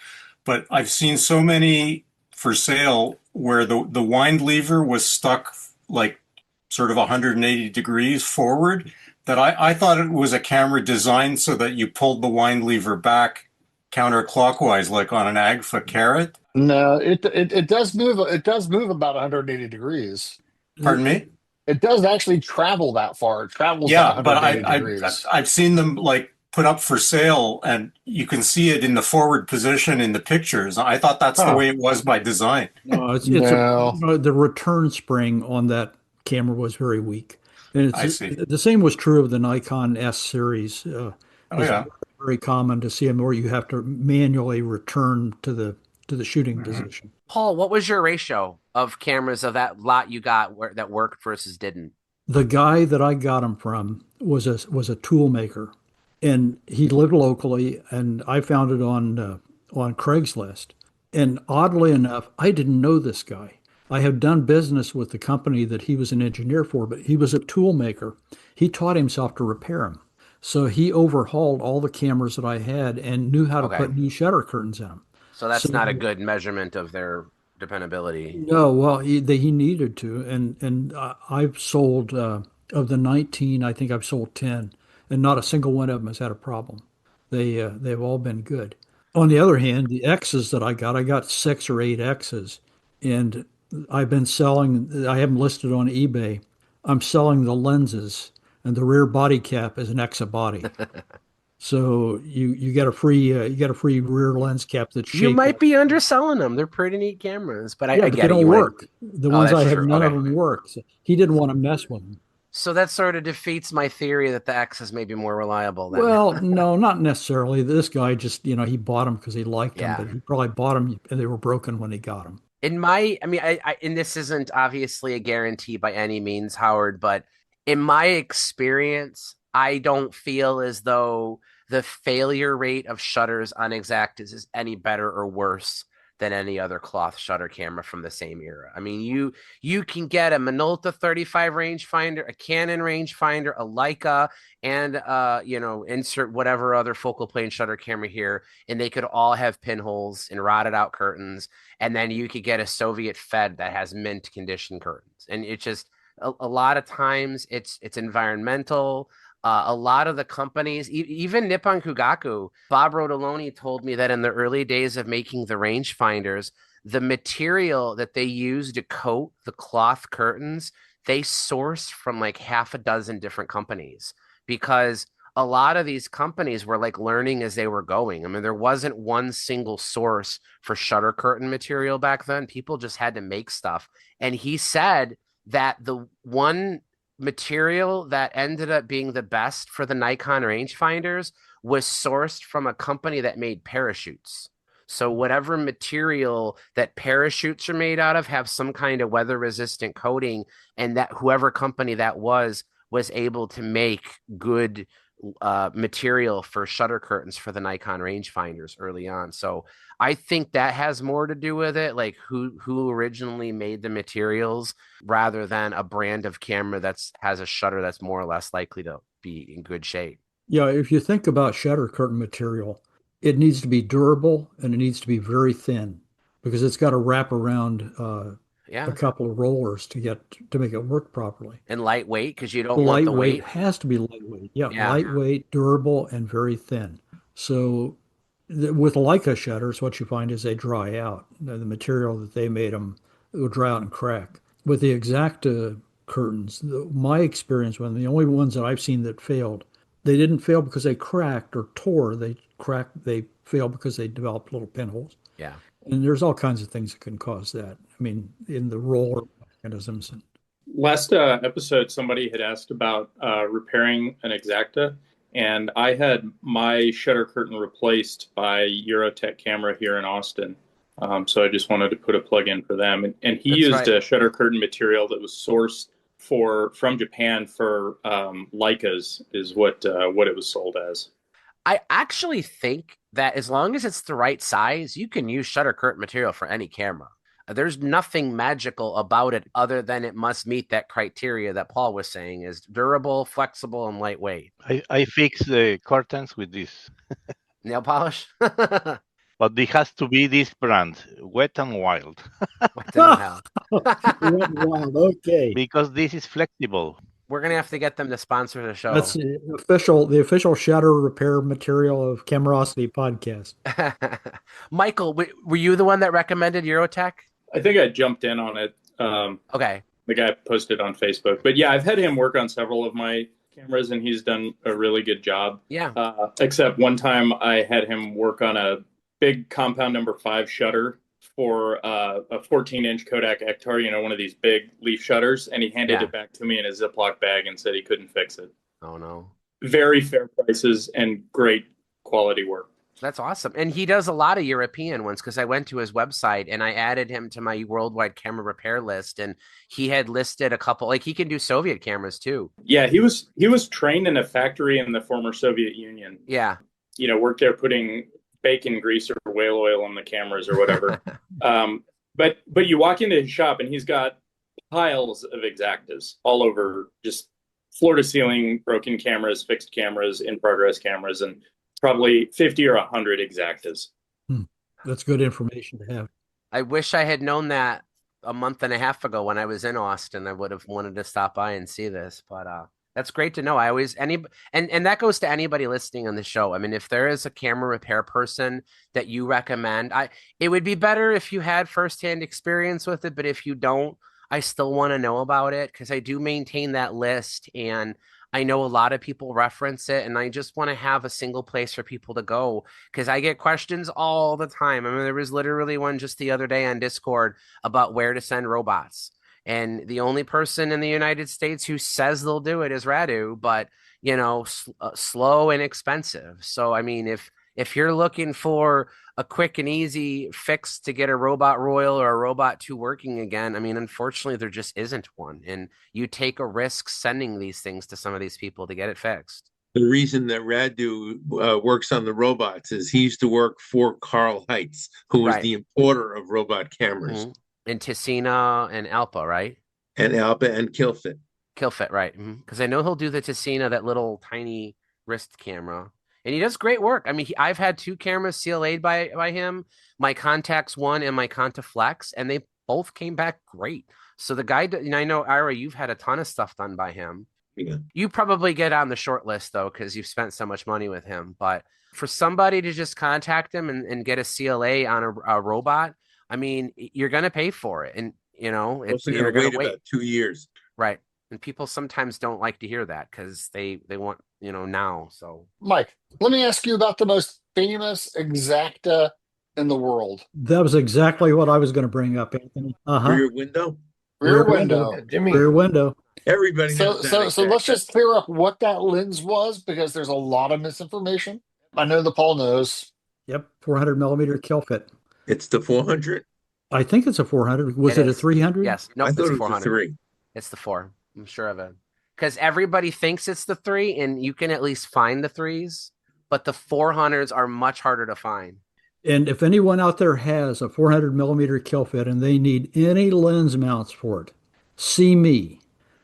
but I've seen so many for sale where the wind lever was stuck like sort of 180 degrees forward that I thought it was a camera designed so that you pulled the wind lever back counterclockwise, like on an Agfa Carrot. No, it does move. It does move about 180 degrees. Pardon me? It does actually travel that far. It travels. Yeah, but degrees. I've seen them like put up for sale, and you can see it in the forward position in the pictures. I thought that's the way it was by design. No, the return spring on that camera was very weak. And I see. The same was true of the Nikon S series. It's very common to see them where you have to manually return to the shooting position. Paul, what was your ratio of cameras of that lot you got that worked versus didn't? The guy that I got them from was a tool maker, and he lived locally, and I found it on Craigslist. And oddly enough, I didn't know this guy. I have done business with the company that he was an engineer for, but he was a tool maker. He taught himself to repair them. So he overhauled all the cameras that I had and knew how to put new shutter curtains in them. So that's not a good measurement of their dependability. No, well, he needed to. And I've sold, of the 19, I think I've sold 10. And not a single one of them has had a problem. They've all been good. On the other hand, the X's that I got 6 or 8 X's. And I've been selling, I have them listed on eBay. I'm selling the lenses, and the rear body cap is an Exa body. So you get a free rear lens cap that's shaped. You might be underselling them. They're pretty neat cameras, but I get they don't work. The ones I have, none of them work. So he didn't want to mess with them. So that sort of defeats my theory that the X's may be more reliable. Well, no, not necessarily. This guy just, he bought them because he liked them, but he probably bought them and they were broken when he got them. And this isn't obviously a guarantee by any means, Howard, but in my experience, I don't feel as though the failure rate of shutters on Exaktas is any better or worse than any other cloth shutter camera from the same era. I mean, you can get a Minolta 35 rangefinder, a Canon rangefinder, a Leica, and insert whatever other focal plane shutter camera here, and they could all have pinholes and rotted out curtains. And then you could get a Soviet Fed that has mint condition curtains. And it's just a lot of times it's environmental. A lot of the companies, even Nippon Kugaku, Bob Rodoloni told me that in the early days of making the rangefinders, the material that they used to coat the cloth curtains, they sourced from like half a dozen different companies, because a lot of these companies were like learning as they were going. I mean, there wasn't one single source for shutter curtain material back then. People just had to make stuff. And he said that the one material that ended up being the best for the Nikon rangefinders was sourced from a company that made parachutes. So whatever material that parachutes are made out of have some kind of weather resistant coating, and that whoever company that was able to make good material for shutter curtains for the Nikon rangefinders early on. So I think that has more to do with it, like who originally made the materials, rather than a brand of camera has a shutter that's more or less likely to be in good shape. Yeah, if you think about shutter curtain material, it needs to be durable and it needs to be very thin, because it's got to wrap around a couple of rollers to make it work properly. And lightweight, because you don't want the weight. Has to be lightweight. Yeah, lightweight, durable, and very thin. So with Leica shutters, what you find is they dry out. The material that they made them will dry out and crack. With the Exakta curtains, my experience, the only ones that I've seen that failed, they didn't fail because they cracked or tore. They failed because they developed little pinholes. Yeah. And there's all kinds of things that can cause that. I mean, in the roller mechanisms. Last episode, somebody had asked about repairing an Exakta, and I had my shutter curtain replaced by Eurotech Camera here in Austin. So I just wanted to put a plug in for them. And he used a shutter curtain material that was sourced from Japan for Leicas, is what it was sold as. I actually think that as long as it's the right size, you can use shutter curtain material for any camera. There's nothing magical about it other than it must meet that criteria that Paul was saying is durable, flexible, and lightweight. I fix the curtains with this. Nail polish? But it has to be this brand, Wet and Wild. Wet and Wild, okay. Because this is flexible. We're going to have to get them to sponsor the show. That's the official shutter repair material of Camerosity Podcast. Michael, were you the one that recommended Eurotech? I think I jumped in on it. Okay. The guy posted on Facebook. But yeah, I've had him work on several of my cameras, and he's done a really good job. Yeah. Except one time I had him work on a big compound number 5 shutter for a 14-inch Kodak Ektar, one of these big leaf shutters, and he handed it back to me in a Ziploc bag and said he couldn't fix it. Oh, no. Very fair prices and great quality work. That's awesome. And he does a lot of European ones, because I went to his website and I added him to my worldwide camera repair list, and he had listed a couple, like he can do Soviet cameras too. Yeah, he was trained in a factory in the former Soviet Union. Yeah. Worked there putting bacon grease or whale oil on the cameras or whatever. But you walk into his shop and he's got piles of Exaktas all over, just floor to ceiling, broken cameras, fixed cameras, in progress cameras, and probably 50 or 100 Exaktas. That's good information to have. I wish I had known that a month and a half ago when I was in Austin. I would have wanted to stop by and see this, but that's great to know. And that goes to anybody listening on the show. I mean, if there is a camera repair person that you recommend, it would be better if you had firsthand experience with it. But if you don't, I still want to know about it, because I do maintain that list, and I know a lot of people reference it, and I just want to have a single place for people to go, because I get questions all the time. I mean, there was literally one just the other day on Discord about where to send robots. And the only person in the United States who says they'll do it is Radu, but, slow and expensive. So, I mean, if you're looking for a quick and easy fix to get a Robot Royal or a Robot 2 working again, I mean, unfortunately, there just isn't one. And you take a risk sending these things to some of these people to get it fixed. The reason that Radu works on the robots is he used to work for Carl Heitz, who was Right. the importer of robot cameras. In Ticina and Alpa, right? And Alba and Killfit. Killfit, right? Because I know he'll do the Ticina, that little tiny wrist camera, and he does great work. I mean, I've had 2 cameras CLA'd by him, my Contax One and my Contaflex, and they both came back great. So the guy, and I know Ira, you've had a ton of stuff done by him. Yeah. You probably get on the short list though, because you've spent so much money with him. But for somebody to just contact him and get a CLA on a robot, I mean, you're going to pay for it. And, you know, you're going to wait about 2 years. Right. And people sometimes don't like to hear that because they want, you know, now. So, Mike, let me ask you about the most famous Exakta in the world. That was exactly what I was going to bring up, Anthony. Rear window? Rear window. Jimmy. Rear window. Everybody So, has that so let's just clear up what that lens was, because there's a lot of misinformation. I know that Paul knows. Yep, 400 millimeter kill fit. It's the 400? I think it's a 400. Was it a 300? Yes. No, I it's thought it was 400. a 3. It's the 4. I'm sure of it. Because everybody thinks it's the 3, and you can at least find the 3s, but the 400s are much harder to find. And if anyone out there has a 400 millimeter kill fit and they need any lens mounts for it, see me,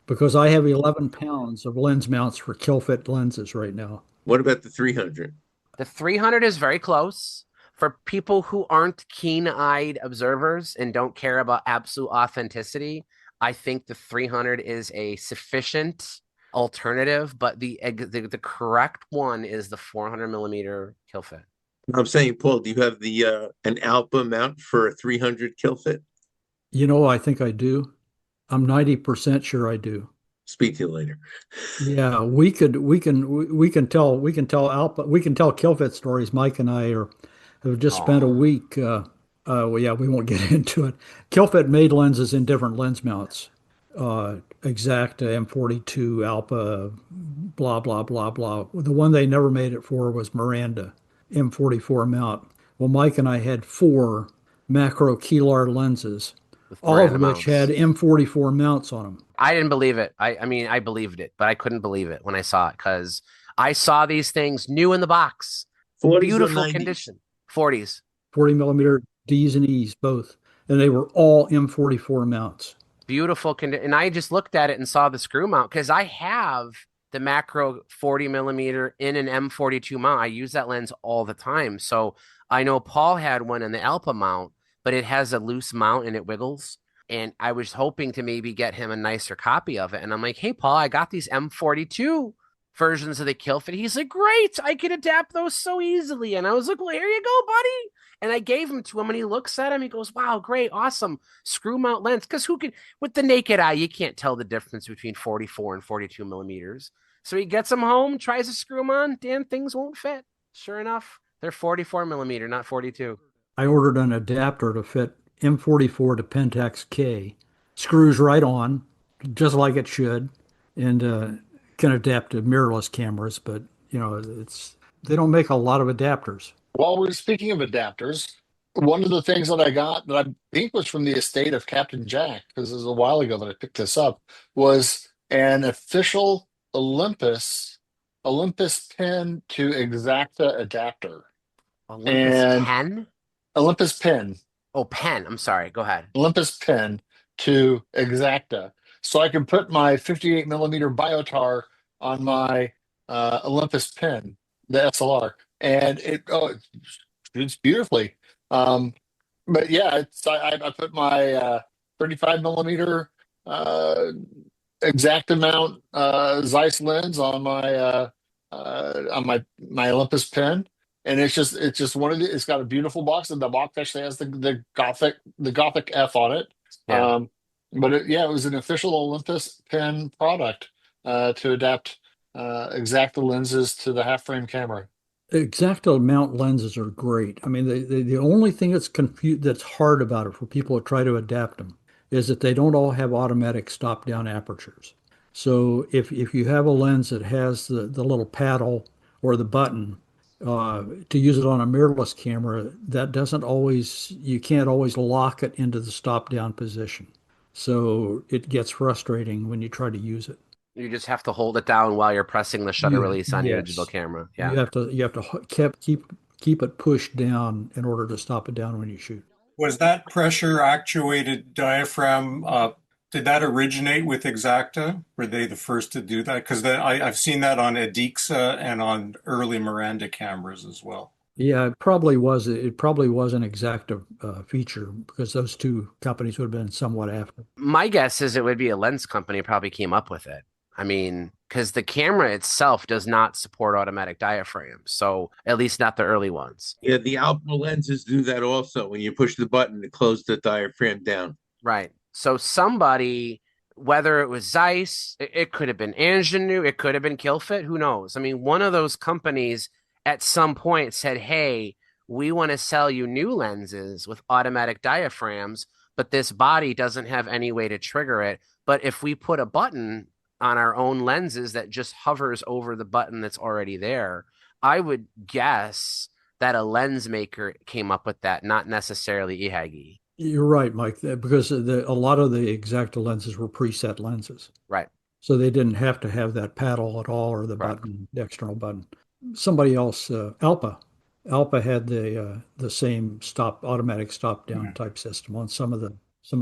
because I have 11 pounds of lens mounts for kill fit lenses right now. What about the 300? The 300 is very close. For people who aren't keen-eyed observers and don't care about absolute authenticity, I think the 300 is a sufficient alternative, but the correct one is the 400 millimeter kill fit. I'm saying, Paul, do you have the an Alpha mount for a 300 kill fit? You know, I think I do. I'm 90% sure I do. Speak to you later. Yeah, we can tell Alpha, we can tell kill fit stories. Mike and I have just spent a week. Well, yeah, we won't get into it. Killfit made lenses in different lens mounts. Exakta, M42, Alpha, blah, blah, blah, blah. The one they never made it for was Miranda, M44 mount. Well, Mike and I had 4 macro Keelar lenses, all of which had M44 mounts on them. I didn't believe it. I mean, I believed it, but I couldn't believe it when I saw it, because I saw these things new in the box. 40s Beautiful or 90s? condition. 40s. 40 millimeter Ds and Es, both. And they were all M44 mounts. Beautiful condition. And I just looked at it and saw the screw mount, because I have the macro 40 millimeter in an M42 mount. I use that lens all the time. So I know Paul had one in the Alpha mount, but it has a loose mount and it wiggles. And I was hoping to maybe get him a nicer copy of it. And I'm like, hey, Paul, I got these M42 versions of the Killfit. He's like, great, I can adapt those so easily. And I was like, well, here you go, buddy. And I gave him to him, and he looks at him. He goes, wow, great, awesome. Screw mount lens. Because who could, with the naked eye, you can't tell the difference between 44 and 42 millimeters. So he gets them home, tries to screw them on. Damn, things won't fit. Sure enough, they're 44 millimeter, not 42. I ordered an adapter to fit M44 to Pentax K. Screws right on, just like it should, and can adapt to mirrorless cameras. But you know, they don't make a lot of adapters. While we're speaking of adapters, one of the things that I got that I think was from the estate of Captain Jack, because it was a while ago that I picked this up, was an official Olympus pen to Exakta adapter. Olympus pen? Olympus pen. Oh, pen. I'm sorry. Go ahead. Olympus pen to Exakta. So I can put my 58 millimeter biotar on my Olympus pen, the SLR, and it's beautifully. But yeah, I put my 35 millimeter Exakta mount Zeiss lens on my Olympus pen, and it's just one of the. It's got a beautiful box, and the box actually has the Gothic F on it. Yeah. But it was an official Olympus pen product to adapt Exakta lenses to the half frame camera. Exakta mount lenses are great. I mean, the only thing that's hard about it for people who try to adapt them is that they don't all have automatic stop down apertures. So if you have a lens that has the little paddle or the button to use it on a mirrorless camera, you can't always lock it into the stop down position. So it gets frustrating when you try to use it. You just have to hold it down while you're pressing the shutter release on your digital Yes. camera. You Yeah. have to keep it pushed down in order to stop it down when you shoot. Was that pressure actuated diaphragm, did that originate with Exakta? Were they the first to do that? Because I've seen that on Adixa and on early Miranda cameras as well. Yeah, it probably was. It probably was an Exakta feature because those two companies would have been somewhat after. My guess is it would be a lens company probably came up with it. I mean, because the camera itself does not support automatic diaphragms, so at least not the early ones. Yeah, the Alpha lenses do that also when you push the button to close the diaphragm down. Right. So somebody, whether it was Zeiss, it could have been Ingenue, it could have been Kilfit, who knows? I mean, one of those companies at some point said, hey, we want to sell you new lenses with automatic diaphragms, but this body doesn't have any way to trigger it. But if we put a button on our own lenses that just hovers over the button that's already there, I would guess that a lens maker came up with that, not necessarily Ihagee. You're right, Mike, because a lot of the Exakta lenses were preset lenses. Right. So they didn't have to have that paddle at all or the button, the external button. Somebody else, Alpa had the same automatic stop down type system on some of the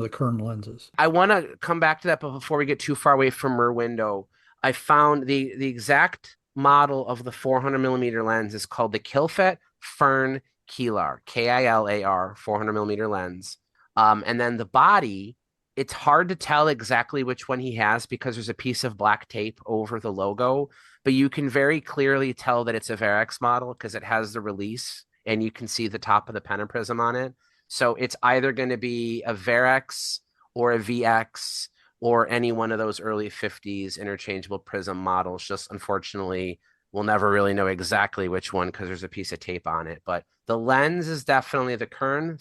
current lenses. I want to come back to that, but before we get too far away from Rear Window, I found the exact model of the 400 millimeter lens is called the Kilfit Fern Kilar, Kilar 400 millimeter lens. And then the body, it's hard to tell exactly which one he has because there's a piece of black tape over the logo, but you can very clearly tell that it's a Varex model because it has the release and you can see the top of the pentaprism on it. So it's either going to be a Varex or a VX or any one of those early 50s interchangeable prism models. Just unfortunately, we'll never really know exactly which one because there's a piece of tape on it. But the lens is definitely the Kilfit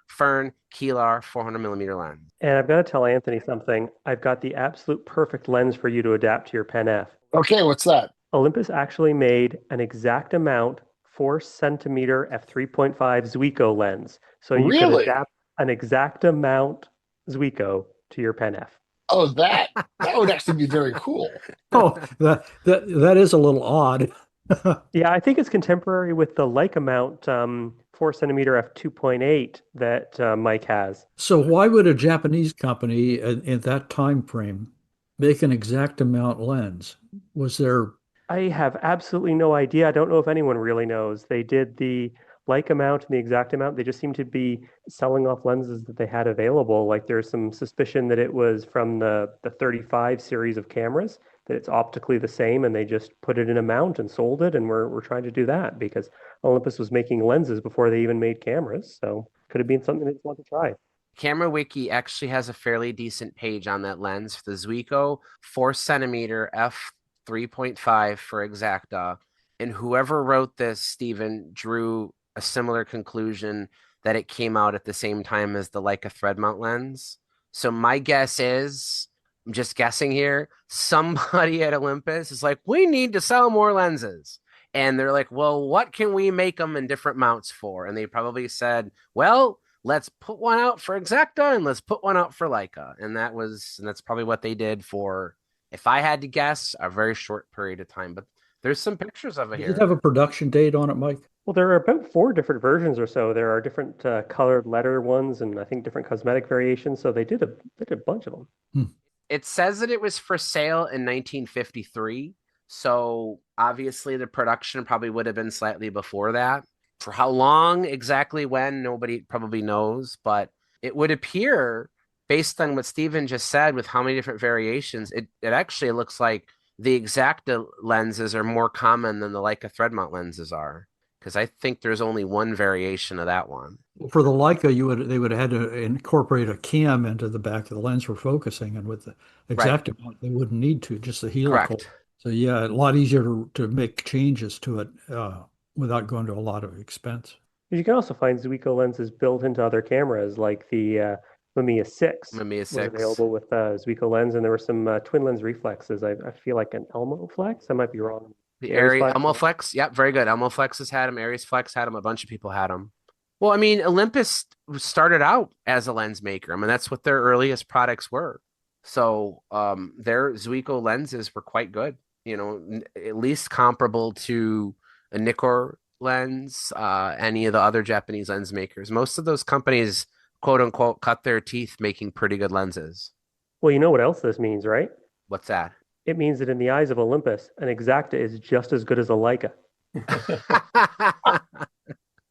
Fern Kilar 400 millimeter lens. And I've got to tell Anthony something. I've got the absolute perfect lens for you to adapt to your Pen F. Okay, what's that? Olympus actually made an Exakta mount 4 centimeter f3.5 Zuiko lens. So you could adapt an Exakta mount Zuiko to your Pen F. Oh, that would actually be very cool. Oh, that is a little odd. Yeah, I think it's contemporary with the Leica mount 4 centimeter f2.8 that Mike has. So why would a Japanese company in that time frame make an Exakta mount lens? Was there? I have absolutely no idea. I don't know if anyone really knows. They did the Leica mount and the Exakta mount. They just seem to be selling off lenses that they had available. Like there's some suspicion that it was from the 35 series of cameras, that it's optically the same, and they just put it in a mount and sold it. And we're trying to do that because Olympus was making lenses before they even made cameras. So could have been something they just want to try. Camera Wiki actually has a fairly decent page on that lens for the Zuiko 4 centimeter f3.5 for Exakta. And whoever wrote this, Stephen, drew a similar conclusion that it came out at the same time as the Leica thread mount lens. So my guess is, I'm just guessing here, somebody at Olympus is like, we need to sell more lenses. And they're like, well, what can we make them in different mounts for? And they probably said, well, let's put one out for Exakta and let's put one out for Leica. And that's probably what they did for, if I had to guess, a very short period of time. But there's some pictures of it here. Does it have a production date on it, Mike? Well, there are about 4 different versions or so. There are different colored letter ones and I think different cosmetic variations. So they did a bunch of them. It says that it was for sale in 1953. So obviously the production probably would have been slightly before that. For how long, exactly when, nobody probably knows. But it would appear, based on what Stephen just said, with how many different variations, it actually looks like the Exakta lenses are more common than the Leica thread mount lenses are. Because I think there's only one variation of that one. For the Leica, they would have had to incorporate a cam into the back of the lens for focusing, and with the Exakta mount, they wouldn't need to, just the helical. Correct. So yeah, a lot easier to make changes to it without going to a lot of expense. You can also find Zuiko lenses built into other cameras, like the Mamiya 6. Mamiya 6 was available with Zuiko lens, and there were some twin lens reflexes. I feel like an Elbeflex. I might be wrong. The Elbeflex, yep, very good. Elbeflex has had them. Aries Flex had them. A bunch of people had them. Well, I mean, Olympus started out as a lens maker. I mean, that's what their earliest products were. So their Zuiko lenses were quite good, at least comparable to a Nikkor lens, any of the other Japanese lens makers. Most of those companies, quote unquote, cut their teeth making pretty good lenses. Well, you know what else this means, right? What's that? It means that in the eyes of Olympus, an Exakta is just as good as a Leica.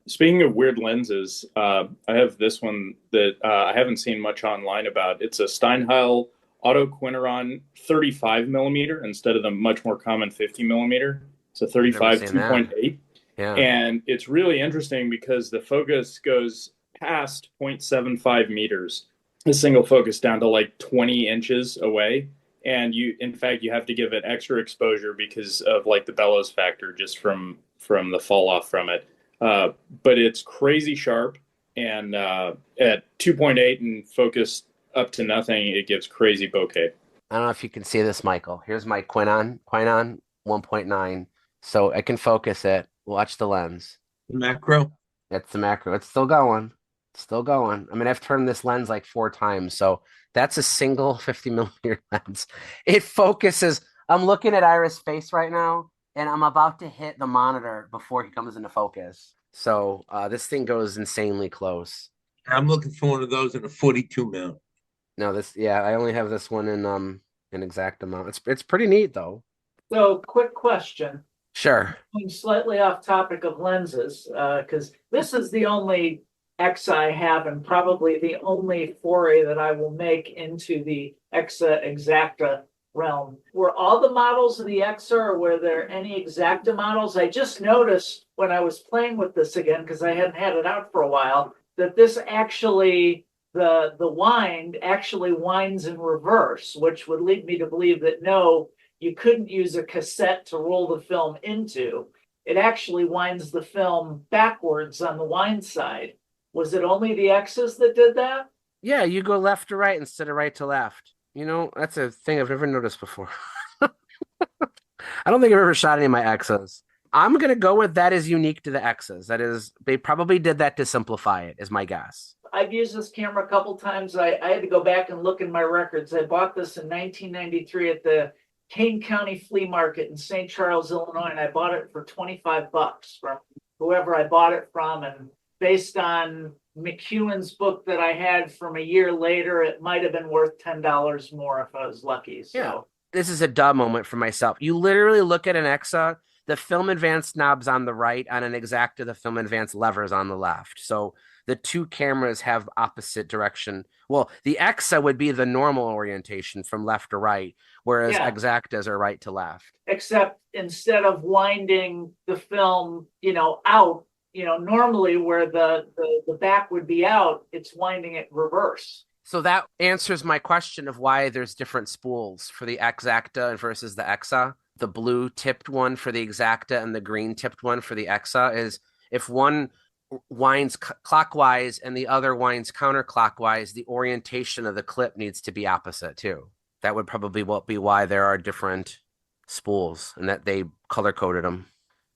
Speaking of weird lenses, I have this one that I haven't seen much online about. It's a Steinheil Autoquinaron 35 millimeter instead of the much more common 50 millimeter. It's a 35 2.8. Yeah. And it's really interesting because the focus goes past 0.75 meters, a single focus down to like 20 inches away. And in fact, you have to give it extra exposure because of like the bellows factor just from the fall off from it. But it's crazy sharp, and at 2.8 and focused up to nothing, it gives crazy bokeh. I don't know if you can see this, Michael. Here's my Quinon 1.9. So I can focus it. Watch the lens. Macro? That's the macro. It's still going. Still going. I mean, I've turned this lens like 4 times. So that's a single 50 millimeter lens. It focuses. I'm looking at Iris' face right now, and I'm about to hit the monitor before he comes into focus. So this thing goes insanely close. I'm looking for one of those in a 42 mount. No, I only have this one in Exakta mount. It's pretty neat though. So, quick question. Sure. Going slightly off topic of lenses, because this is the only X I have, and probably the only foray that I will make into the Exakta realm. Were all the models of the Exa, or were there any Exakta models? I just noticed when I was playing with this again, because I hadn't had it out for a while, that this actually, the wind actually winds in reverse, which would lead me to believe that no, you couldn't use a cassette to roll the film into. It actually winds the film backwards on the wind side. Was it only the X's that did that? Yeah, you go left to right instead of right to left. That's a thing I've never noticed before. I don't think I've ever shot any of my X's. I'm going to go with that is unique to the X's. That is, they probably did that to simplify it, is my guess. I've used this camera a couple times. I had to go back and look in my records. I bought this in 1993 at the Kane County Flea Market in St. Charles, Illinois, and I bought it for $25 from whoever I bought it from. And based on McEwen's book that I had from a year later, it might have been worth $10 more if I was lucky. So yeah. This is a duh moment for myself. You literally look at an Exa, the film advance knob's on the right, on an Exakta, the film advance lever's on the left. So the two cameras have opposite direction. Well, the Exa would be the normal orientation from left to right, whereas Exaktas are right to left. Except instead of winding the film, out, normally where the back would be out, it's winding it reverse. So that answers my question of why there's different spools for the Exakta versus the Exa. The blue tipped one for the Exakta and the green tipped one for the Exa is if one winds clockwise and the other winds counterclockwise, the orientation of the clip needs to be opposite too. That would probably be why there are different spools and that they color coded them.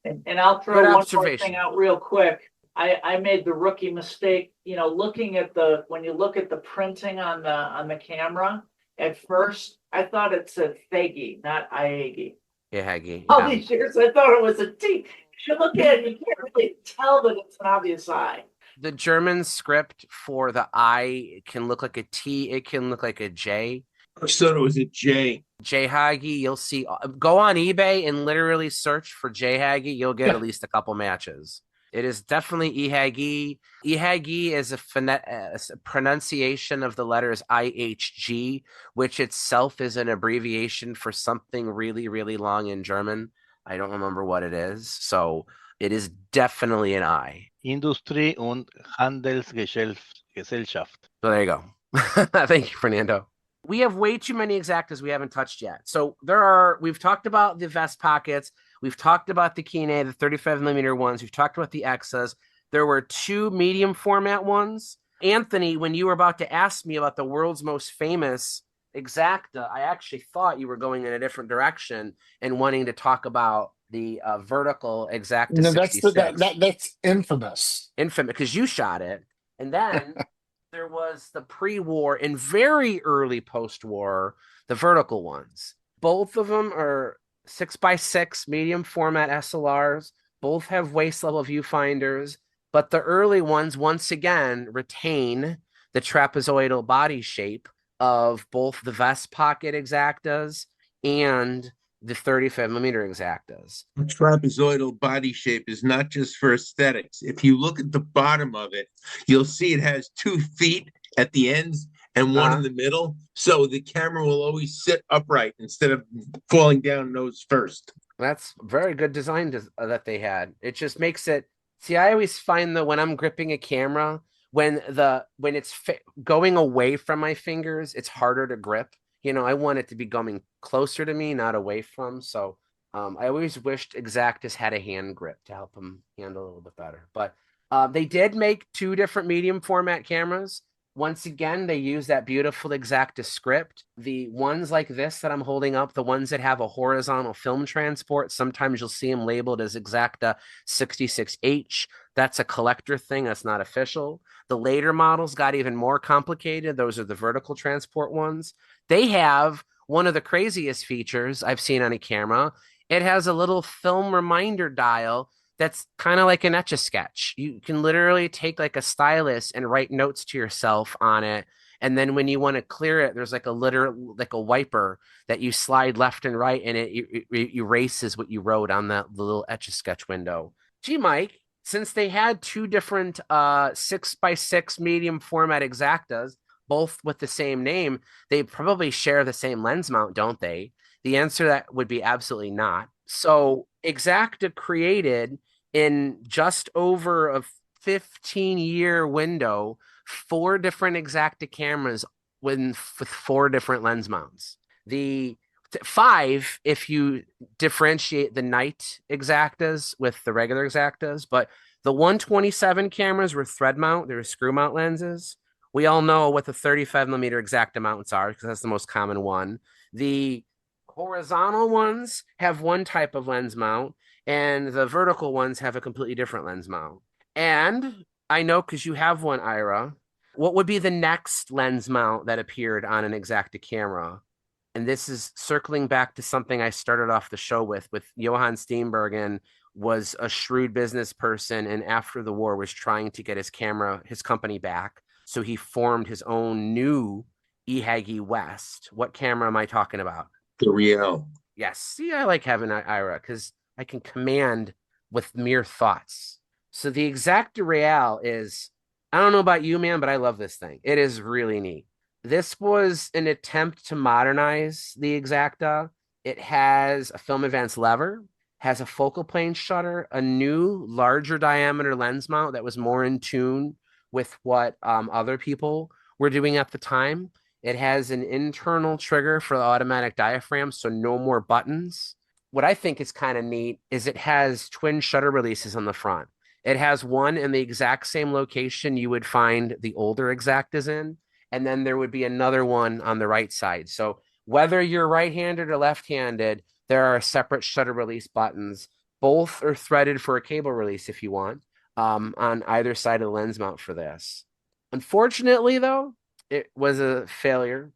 And I'll throw one more thing out real quick. I made the rookie mistake, looking at when you look at the printing on the camera, at first I thought it said Ihagee, not Ihagee. Ihagee. All these years I thought it was a T. You should look at it, you can't really tell that it's an obvious I. The German script for the I can look like a T, it can look like a J. I thought it was a J. Ihagee, you'll see. Go on eBay and literally search for Ihagee. You'll get at least a couple matches. It is definitely Ihagee. Ihagee is a pronunciation of the letters IHG, which itself is an abbreviation for something really, really long in German. I don't remember what it is. So it is definitely an I. Industrie- und Handelsgesellschaft. So there you go. Thank you, Fernando. We have way too many Exaktas we haven't touched yet. So we've talked about the Vest Pockets. We've talked about the Kine, the 35 millimeter ones. We've talked about the Exas. There were 2 medium format ones. Anthony, when you were about to ask me about the world's most famous Exakta, I actually thought you were going in a different direction and wanting to talk about the vertical Exakta 66. That's infamous. Infamous, because you shot it. And then there was the pre-war and very early post-war, the vertical ones. Both of them are 6x6 medium format SLRs. Both have waist level viewfinders, but the early ones, once again, retain the trapezoidal body shape of both the Vest Pocket Exaktas and the 35mm Exaktas. The trapezoidal body shape is not just for aesthetics. If you look at the bottom of it, you'll see it has 2 feet at the ends and one in the middle. So the camera will always sit upright instead of falling down nose first. That's very good design that they had. It just makes it. See, I always find that when I'm gripping a camera, when it's going away from my fingers, it's harder to grip. I want it to be coming closer to me, not away from. So I always wished Exaktas had a hand grip to help them handle a little bit better. But they did make 2 different medium format cameras. Once again, they use that beautiful Exakta script. The ones like this that I'm holding up, the ones that have a horizontal film transport, sometimes you'll see them labeled as Exakta 66H. That's a collector thing. That's not official. The later models got even more complicated. Those are the vertical transport ones. They have one of the craziest features I've seen on a camera. It has a little film reminder dial that's kind of like an Etch-a-Sketch. You can literally take like a stylus and write notes to yourself on it. And then when you want to clear it, there's like a wiper that you slide left and right, and it erases what you wrote on the little Etch-a-Sketch window. Gee, Mike, since they had 2 different 6x6 medium format Exaktas, both with the same name, they probably share the same lens mount, don't they? The answer to that would be absolutely not. So Exakta created, in just over a 15-year window, 4 different Exakta cameras with 4 different lens mounts. The 5 if you differentiate the Night Exaktas with the regular Exaktas, but the 127 cameras were thread mount. They were screw mount lenses. We all know what the 35mm Exakta mounts are because that's the most common one. The horizontal ones have one type of lens mount, and the vertical ones have a completely different lens mount. And I know because you have one, Ira, what would be the next lens mount that appeared on an Exakta camera? And this is circling back to something I started off the show with Johann Steenbergen was a shrewd business person, and after the war was trying to get his company back. So he formed his own new Ihagee West. What camera am I talking about? The Real. Yes. See, I like having Ira because I can command with mere thoughts. So the Exakta Real is, I don't know about you, man, but I love this thing. It is really neat. This was an attempt to modernize the Exakta. It has a film advance lever, has a focal plane shutter, a new larger diameter lens mount that was more in tune with what other people were doing at the time. It has an internal trigger for the automatic diaphragm, so no more buttons. What I think is kind of neat is it has twin shutter releases on the front. It has one in the exact same location you would find the older Exaktas in, and then there would be another one on the right side. So whether you're right-handed or left-handed, there are separate shutter release buttons. Both are threaded for a cable release if you want, on either side of the lens mount for this. Unfortunately, though, it was a failure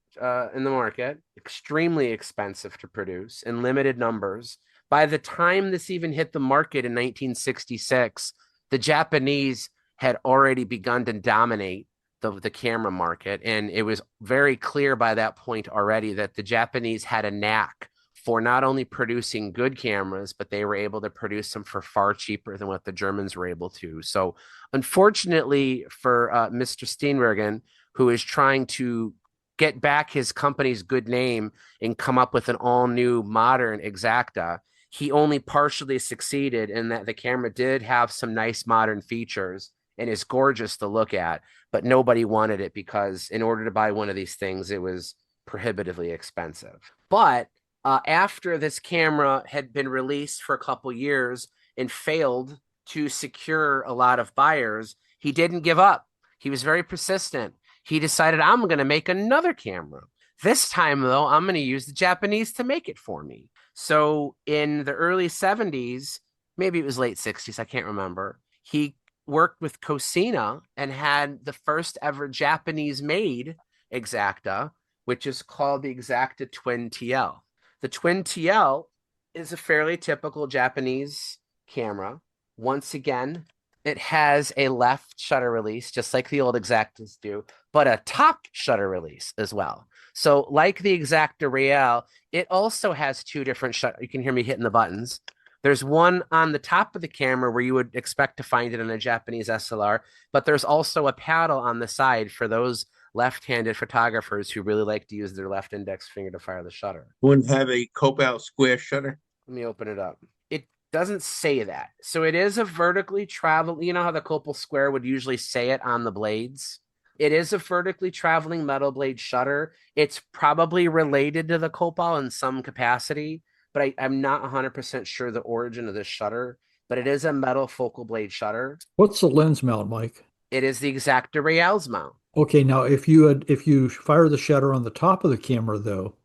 in the market, extremely expensive to produce in limited numbers. By the time this even hit the market in 1966, the Japanese had already begun to dominate the camera market. And it was very clear by that point already that the Japanese had a knack for not only producing good cameras, but they were able to produce them for far cheaper than what the Germans were able to. So unfortunately for Mr. Steenbergen, who is trying to get back his company's good name and come up with an all-new modern Exakta, he only partially succeeded in that the camera did have some nice modern features and is gorgeous to look at, but nobody wanted it because in order to buy one of these things, it was prohibitively expensive. But after this camera had been released for a couple years and failed to secure a lot of buyers, he didn't give up. He was very persistent. He decided, I'm going to make another camera. This time, though, I'm going to use the Japanese to make it for me. So in the early 70s, maybe it was late 60s, I can't remember, he worked with Cosina and had the first ever Japanese made Exakta, which is called the Exakta Twin TL. The Twin TL is a fairly typical Japanese camera. Once again, it has a left shutter release, just like the old Exaktas do, but a top shutter release as well. So like the Exakta Real, it also has two different shutters. You can hear me hitting the buttons. There's one on the top of the camera where you would expect to find it in a Japanese SLR, but there's also a paddle on the side for those left-handed photographers who really like to use their left index finger to fire the shutter. Wouldn't have a Copal square shutter? Let me open it up. It doesn't say that. So it is a vertically travel. You know how the Copal square would usually say it on the blades? It is a vertically traveling metal blade shutter. It's probably related to the Copal in some capacity, but I'm not 100% sure the origin of this shutter, but it is a metal focal blade shutter. What's the lens mount, Mike? It is the Exakta Real's mount. Okay, now if you fire the shutter on the top of the camera though,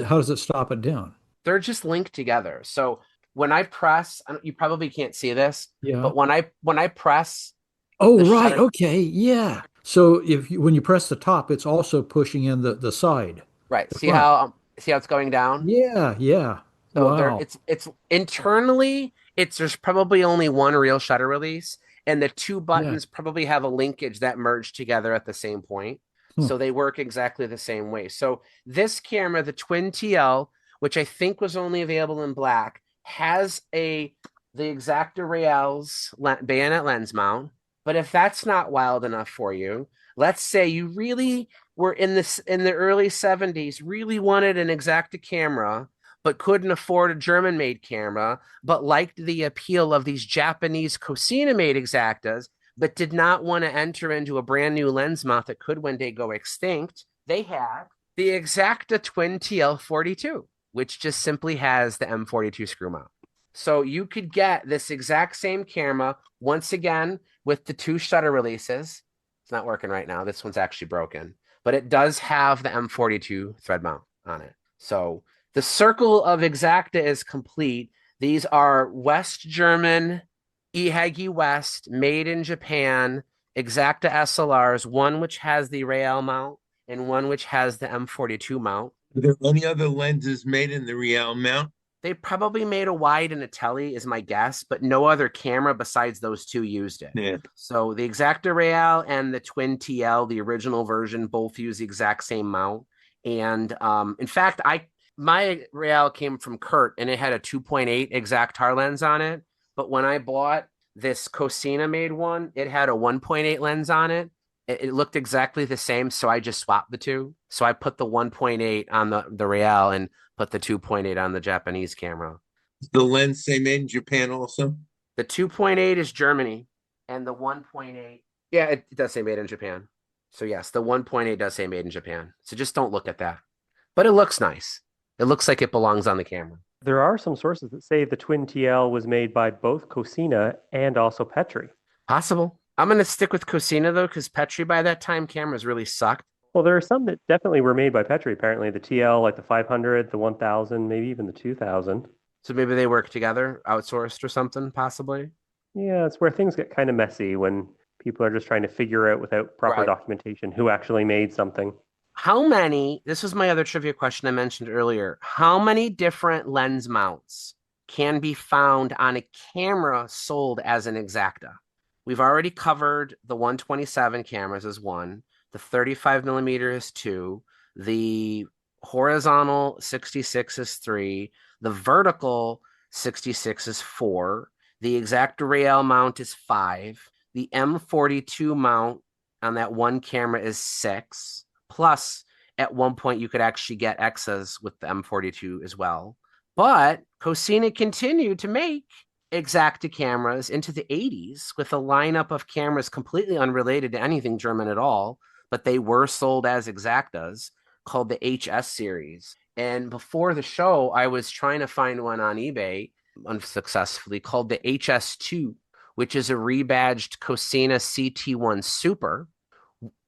how does it stop it down? They're just linked together. So when I press, you probably can't see this, Yeah. but when I press, oh right, shutter, okay, yeah. So when you press the top, it's also pushing in the side. Right. The See front. how it's going down? Yeah, yeah. So Wow. it's internally, there's probably only one real shutter release, and the two buttons probably have a linkage that merge together at the same point. So they work exactly the same way. So this camera, the Twin TL, which I think was only available in black, has the Exakta Real's bayonet lens mount. But if that's not wild enough for you, let's say you really were in the early 70s, really wanted an Exakta camera, but couldn't afford a German-made camera, but liked the appeal of these Japanese Cosina-made Exaktas, but did not want to enter into a brand new lens mount that could one day go extinct, they had the Exakta Twin TL42, which just simply has the M42 screw mount. So you could get this exact same camera, once again, with the two shutter releases. It's not working right now. This one's actually broken, but it does have the M42 thread mount on it. So the circle of Exakta is complete. These are West German Ihagee West, made in Japan, Exakta SLRs, one which has the Real mount and one which has the M42 mount. Are there any other lenses made in the Real mount? They probably made a wide and a tele is my guess, but no other camera besides those two used it. Yeah. So the Exakta Real and the Twin TL, the original version, both use the exact same mount. And in fact, my Real came from Kurt and it had a 2.8 Exaktar lens on it. But when I bought this Cosina made one, it had a 1.8 lens on it. It looked exactly the same, so I just swapped the two. So I put the 1.8 on the Real and put the 2.8 on the Japanese camera. Is the lens say made in Japan also? The 2.8 is Germany, and the 1.8, yeah, it does say made in Japan. So yes, the 1.8 does say made in Japan. So just don't look at that. But it looks nice. It looks like it belongs on the camera. There are some sources that say the Twin TL was made by both Cosina and also Petri. Possible. I'm going to stick with Cosina, though, because Petri by that time cameras really sucked. Well, there are some that definitely were made by Petri, apparently. The TL, like the 500, the 1000, maybe even the 2000. So maybe they work together, outsourced or something, possibly? Yeah, it's where things get kind of messy when people are just trying to figure out without proper documentation who actually made something. This was my other trivia question I mentioned earlier. How many different lens mounts can be found on a camera sold as an Exakta? We've already covered the 127 cameras as one, the 35 millimeter is two, the horizontal 66 is three, the vertical 66 is four, the Exakta Real mount is five, the M42 mount on that one camera is six, plus at one point you could actually get Exas with the M42 as well. But Cosina continued to make Exakta cameras into the 80s with a lineup of cameras completely unrelated to anything German at all, but they were sold as Exaktas, called the HS series. And before the show, I was trying to find one on eBay unsuccessfully called the HS2, which is a rebadged Cosina CT1 Super,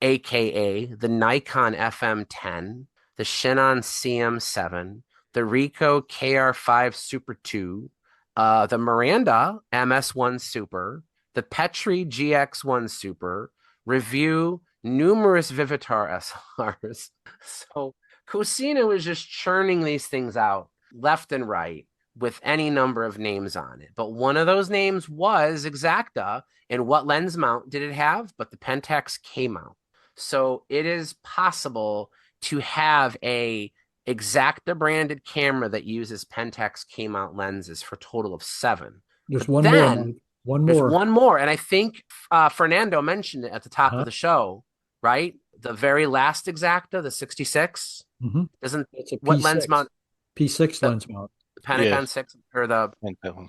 aka the Nikon FM10, the Shinnon CM7, the Ricoh KR5 Super 2, the Miranda MS1 Super, the Petri GX1 Super, review numerous Vivitar SLRs. So Cosina was just churning these things out left and right with any number of names on it. But one of those names was Exakta. And what lens mount did it have? But the Pentax K mount. So it is possible to have a Exakta branded camera that uses Pentax K mount lenses for a total of 7. There's But one then, more. One there's more. one more. And I think Fernando mentioned it at the top of the show, right? The very last Exakta, the 66. Mm-hmm. Doesn't it's a what P6. lens mount? P6 lens mount. The Pentagon 6 or the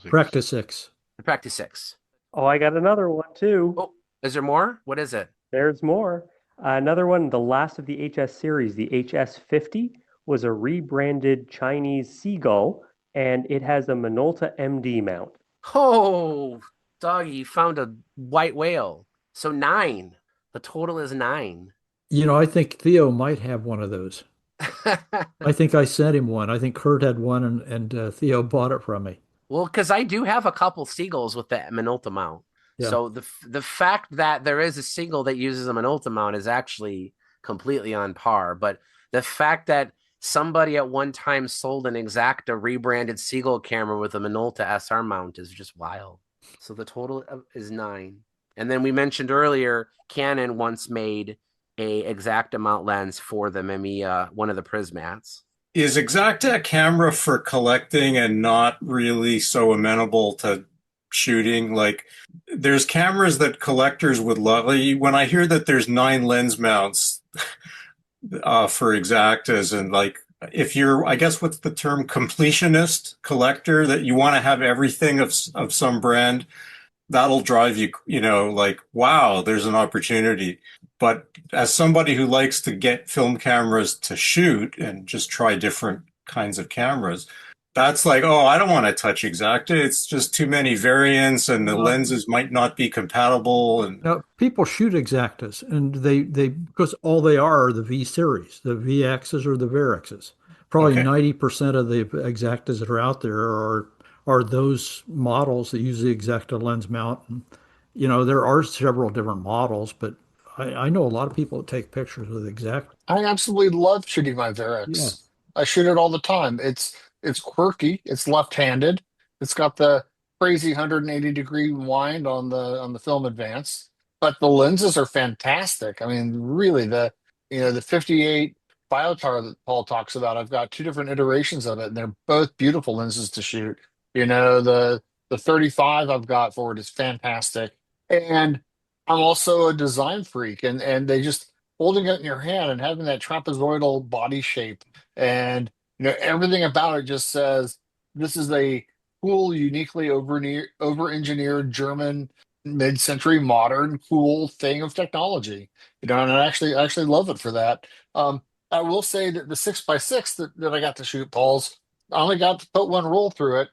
Practice 6. The Practice 6. Oh, I got another one too. Oh, is there more? What is it? There's more. Another one, the last of the HS series, the HS50, was a rebranded Chinese Seagull, and it has a Minolta MD mount. Oh, doggy, you found a white whale. So 9. The total is 9. You know, I think Theo might have one of those. I think I sent him one. I think Kurt had one, and Theo bought it from me. Well, because I do have a couple Seagulls with the Minolta mount. Yeah. So the fact that there is a Seagull that uses a Minolta mount is actually completely on par. But the fact that somebody at one time sold an Exakta rebranded Seagull camera with a Minolta SR mount is just wild. So the total is 9. And then we mentioned earlier, Canon once made a Exakta mount lens for the Mamiya, one of the Prismats. Is Exakta a camera for collecting and not really so amenable to shooting? Like, there's cameras that collectors would love. When I hear that there's 9 lens mounts for Exaktas, and like, if you're, I guess, what's the term, completionist collector, that you want to have everything of some brand, that'll drive you, like, wow, there's an opportunity. But as somebody who likes to get film cameras to shoot and just try different kinds of cameras, that's like, oh, I don't want to touch Exakta. It's just too many variants, and the lenses might not be compatible. And now, people shoot Exaktas, and they because all they are the V series, the VXs or the Varexes. Probably 90% of the Exaktas that are out there are those models that use the Exakta lens mount. And, there are several different models, but I know a lot of people that take pictures with Exakta. I absolutely love shooting my Varex. Yeah. I shoot it all the time. It's quirky. It's left-handed. It's got the crazy 180-degree wind on the film advance, but the lenses are fantastic. I mean, really, the 58 Biotar that Paul talks about, I've got 2 different iterations of it, and they're both beautiful lenses to shoot. The 35 I've got for it is fantastic, and I'm also a design freak, and they just holding it in your hand and having that trapezoidal body shape, and everything about it just says this is a cool, uniquely over-engineered German mid-century modern cool thing of technology. And I actually love it for that. I will say that the 6x6 that I got to shoot, Paul's, I only got to put one roll through it,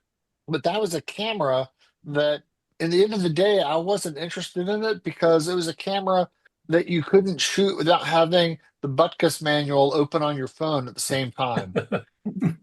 but that was a camera that, in the end of the day, I wasn't interested in it because it was a camera that you couldn't shoot without having the Butkus manual open on your phone at the same time.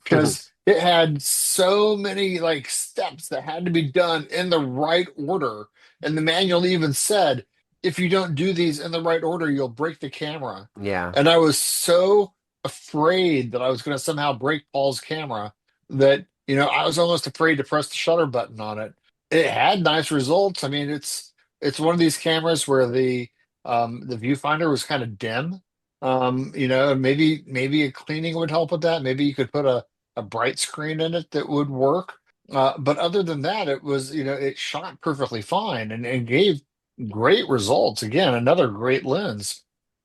Because it had so many steps that had to be done in the right order. And the manual even said, if you don't do these in the right order, you'll break the camera. Yeah. And I was so afraid that I was going to somehow break Paul's camera that, I was almost afraid to press the shutter button on it. It had nice results. I mean, it's one of these cameras where the viewfinder was kind of dim. Maybe a cleaning would help with that. Maybe you could put a bright screen in it that would work. But other than that, it was, it shot perfectly fine and gave great results. Again, another great lens.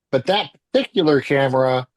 But that particular camera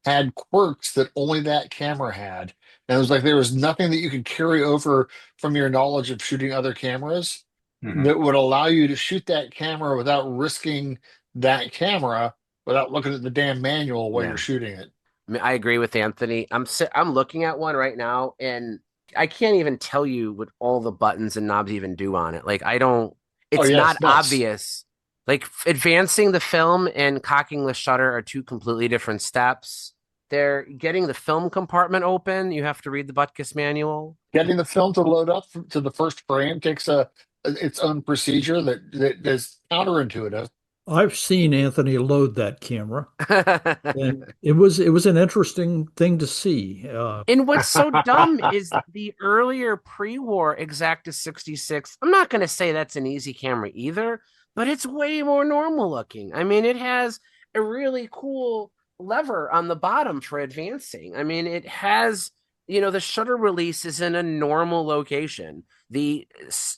had quirks that only that camera had. And it was like there was nothing that you could carry over from your knowledge of shooting other cameras that would allow you to shoot that camera without risking that camera, without looking at the damn manual while you're shooting it. I mean, I agree with Anthony. I'm looking at one right now, and I can't even tell you what all the buttons and knobs even do on it. Like, it's not obvious. Like, advancing the film and cocking the shutter are 2 completely different steps. They're getting the film compartment open. You have to read the Butkus manual. Getting the film to load up to the first frame takes a its own procedure that is counterintuitive. I've seen Anthony load that camera, and it was an interesting thing to see. And what's so dumb is the earlier pre-war Exakta 66. I'm not going to say that's an easy camera either, but it's way more normal looking. I mean, it has a really cool lever on the bottom for advancing. I mean, it has, the shutter release is in a normal location. The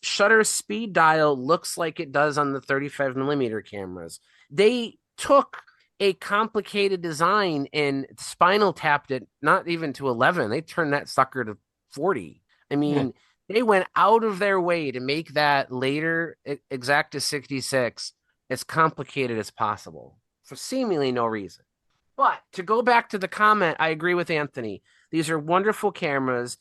shutter speed dial looks like it does on the 35 millimeter cameras. They took a complicated design and spinal tapped it not even to 11. They turned that sucker to 40. I mean, they went out of their way to make that later Exakta 66 as complicated as possible for seemingly no reason. But to go back to the comment, I agree with Anthony. These are wonderful cameras.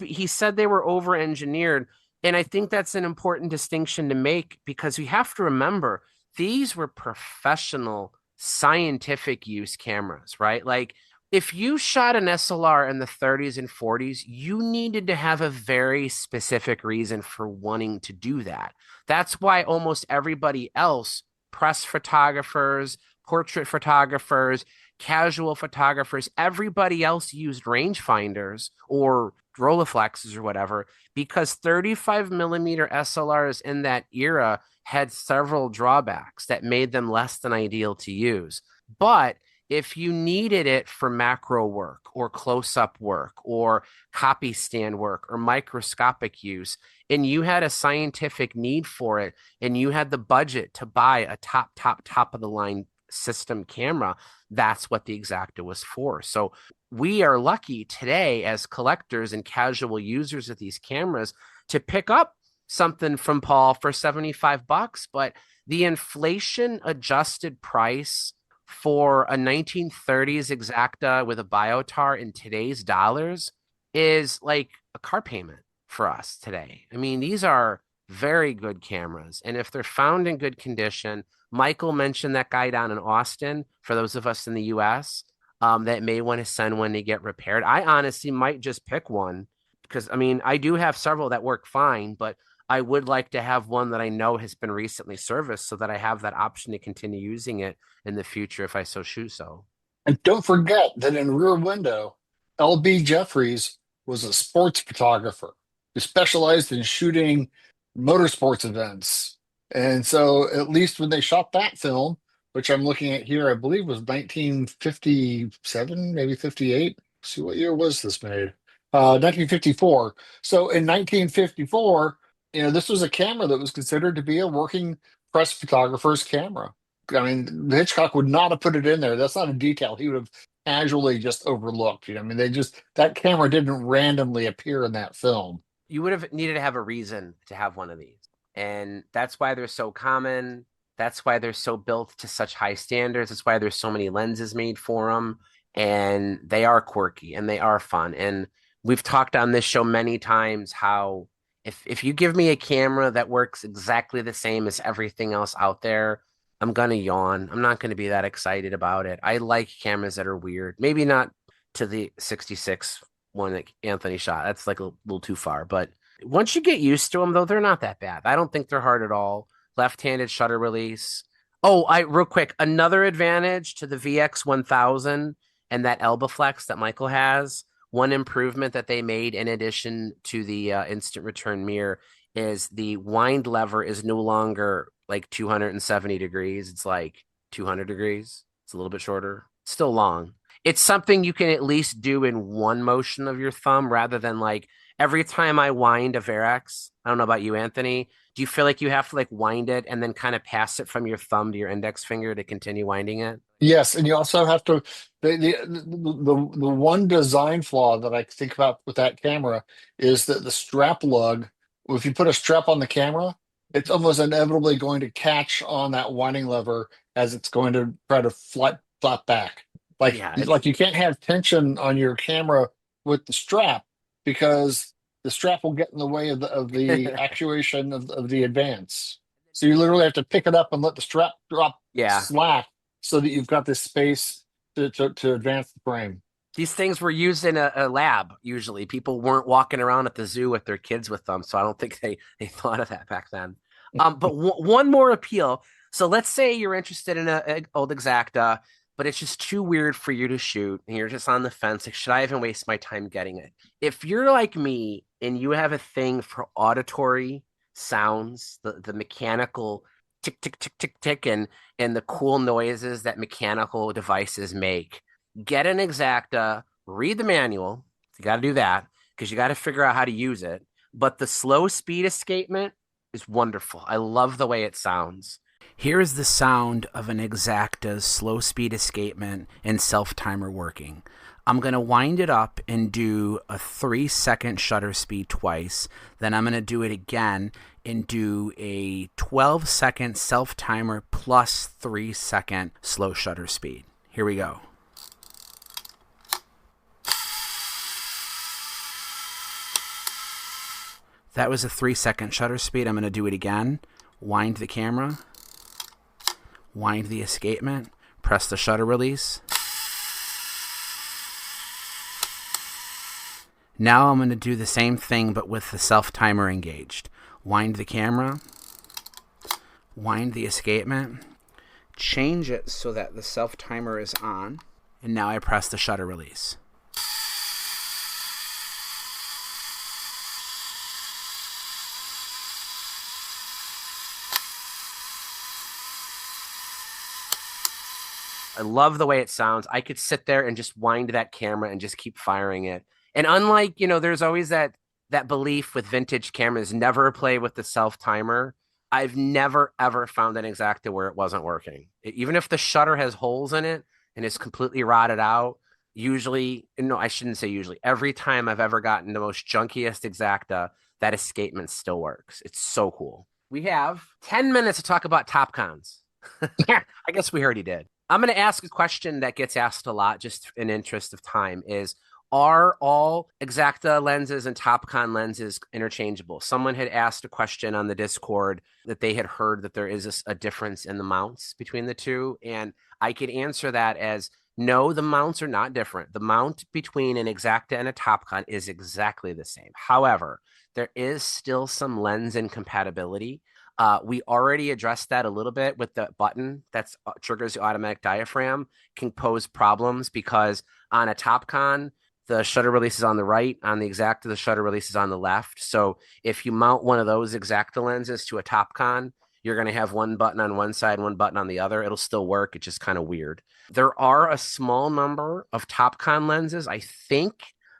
He said they were over-engineered, and I think that's an important distinction to make because we have to remember these were professional scientific use cameras, right? Like if you shot an SLR in the 30s and 40s, you needed to have a very specific reason for wanting to do that. That's why almost everybody else, press photographers, portrait photographers, casual photographers, everybody else used rangefinders or Rolleiflexes or whatever, because 35 millimeter SLRs in that era had several drawbacks that made them less than ideal to use. But if you needed it for macro work or close-up work or copy stand work or microscopic use, and you had a scientific need for it, and you had the budget to buy a top of the line system camera, that's what the Exakta was for. So we are lucky today as collectors and casual users of these cameras to pick up something from Paul for $75, but the inflation adjusted price for a 1930s Exakta with a biotar in today's dollars is like a car payment for us today. I mean, these are very good cameras, and if they're found in good condition, Michael mentioned that guy down in Austin, for those of us in the US that may want to send one to get repaired. I honestly might just pick one because, I mean, I do have several that work fine, but I would like to have one that I know has been recently serviced so that I have that option to continue using it in the future if I so choose so. And don't forget that in Rear Window, L.B. Jeffries was a sports photographer who specialized in shooting motorsports events. And so at least when they shot that film, which I'm looking at here, I believe was 1957, maybe 58. Let's see, what year was this made? 1954. So in 1954, this was a camera that was considered to be a working press photographer's camera. I mean, Hitchcock would not have put it in there. That's not a detail he would have casually just overlooked. I mean, that camera didn't randomly appear in that film. You would have needed to have a reason to have one of these. And that's why they're so common. That's why they're so built to such high standards. That's why there's so many lenses made for them. And they are quirky and they are fun. And we've talked on this show many times how if you give me a camera that works exactly the same as everything else out there, I'm going to yawn. I'm not going to be that excited about it. I like cameras that are weird. Maybe not to the 66 one that Anthony shot. That's like a little too far. But once you get used to them, though, they're not that bad. I don't think they're hard at all. Left-handed shutter release. Oh, real quick, another advantage to the VX1000 and that Elbeflex that Michael has, one improvement that they made in addition to the instant return mirror is the wind lever is no longer like 270 degrees. It's like 200 degrees. It's a little bit shorter. Still long. It's something you can at least do in one motion of your thumb rather than like every time I wind a Varex. I don't know about you, Anthony. Do you feel like you have to like wind it and then kind of pass it from your thumb to your index finger to continue winding it? Yes, and you also have to the one design flaw that I think about with that camera is that the strap lug, if you put a strap on the camera, it's almost inevitably going to catch on that winding lever as it's going to try to flap back. Like you can't have tension on your camera with the strap because the strap will get in the way of the actuation of the advance. So you literally have to pick it up and let the strap drop slack so that you've got this space to advance the frame. These things were used in a lab. Usually, people weren't walking around at the zoo with their kids with them, so I don't think they thought of that back then. But one more appeal. So let's say you're interested in an old Exakta, but it's just too weird for you to shoot, and you're just on the fence. Like, should I even waste my time getting it? If you're like me and you have a thing for auditory sounds, the mechanical tick tick tick tick tick, and the cool noises that mechanical devices make, get an Exakta, read the manual. You got to do that because you got to figure out how to use it. But the slow speed escapement is wonderful. I love the way it sounds. Here is the sound of an Exakta's slow speed escapement and self-timer working. I'm going to wind it up and do a 3-second shutter speed twice. Then I'm going to do it again and do a 12-second self-timer plus 3-second slow shutter speed. Here we go. That was a 3-second shutter speed. I'm going to do it again. Wind the camera. Wind the escapement. Press the shutter release. Now I'm going to do the same thing, but with the self-timer engaged. Wind the camera. Wind the escapement. Change it so that the self-timer is on. And now I press the shutter release. I love the way it sounds. I could sit there and just wind that camera and just keep firing it. And unlike, there's always that belief with vintage cameras, never play with the self-timer. I've never, ever found an Exakta where it wasn't working. Even if the shutter has holes in it and it's completely rotted out, usually, no, I shouldn't say usually, every time I've ever gotten the most junkiest Exakta, that escapement still works. It's so cool. We have 10 minutes to talk about Topcons. I guess we already did. I'm going to ask a question that gets asked a lot, just in interest of time, is, are all Exakta lenses and Topcon lenses interchangeable? Someone had asked a question on the Discord that they had heard that there is a difference in the mounts between the two. And I could answer that as, no, the mounts are not different. The mount between an Exakta and a Topcon is exactly the same. However, there is still some lens incompatibility. We already addressed that a little bit with the button that triggers the automatic diaphragm can pose problems because on a Topcon, the shutter release is on the right. On the Exakta, the shutter release is on the left. So if you mount one of those Exakta lenses to a Topcon, you're going to have one button on one side, one button on the other. It'll still work. It's just kind of weird. There are a small number of Topcon lenses. I think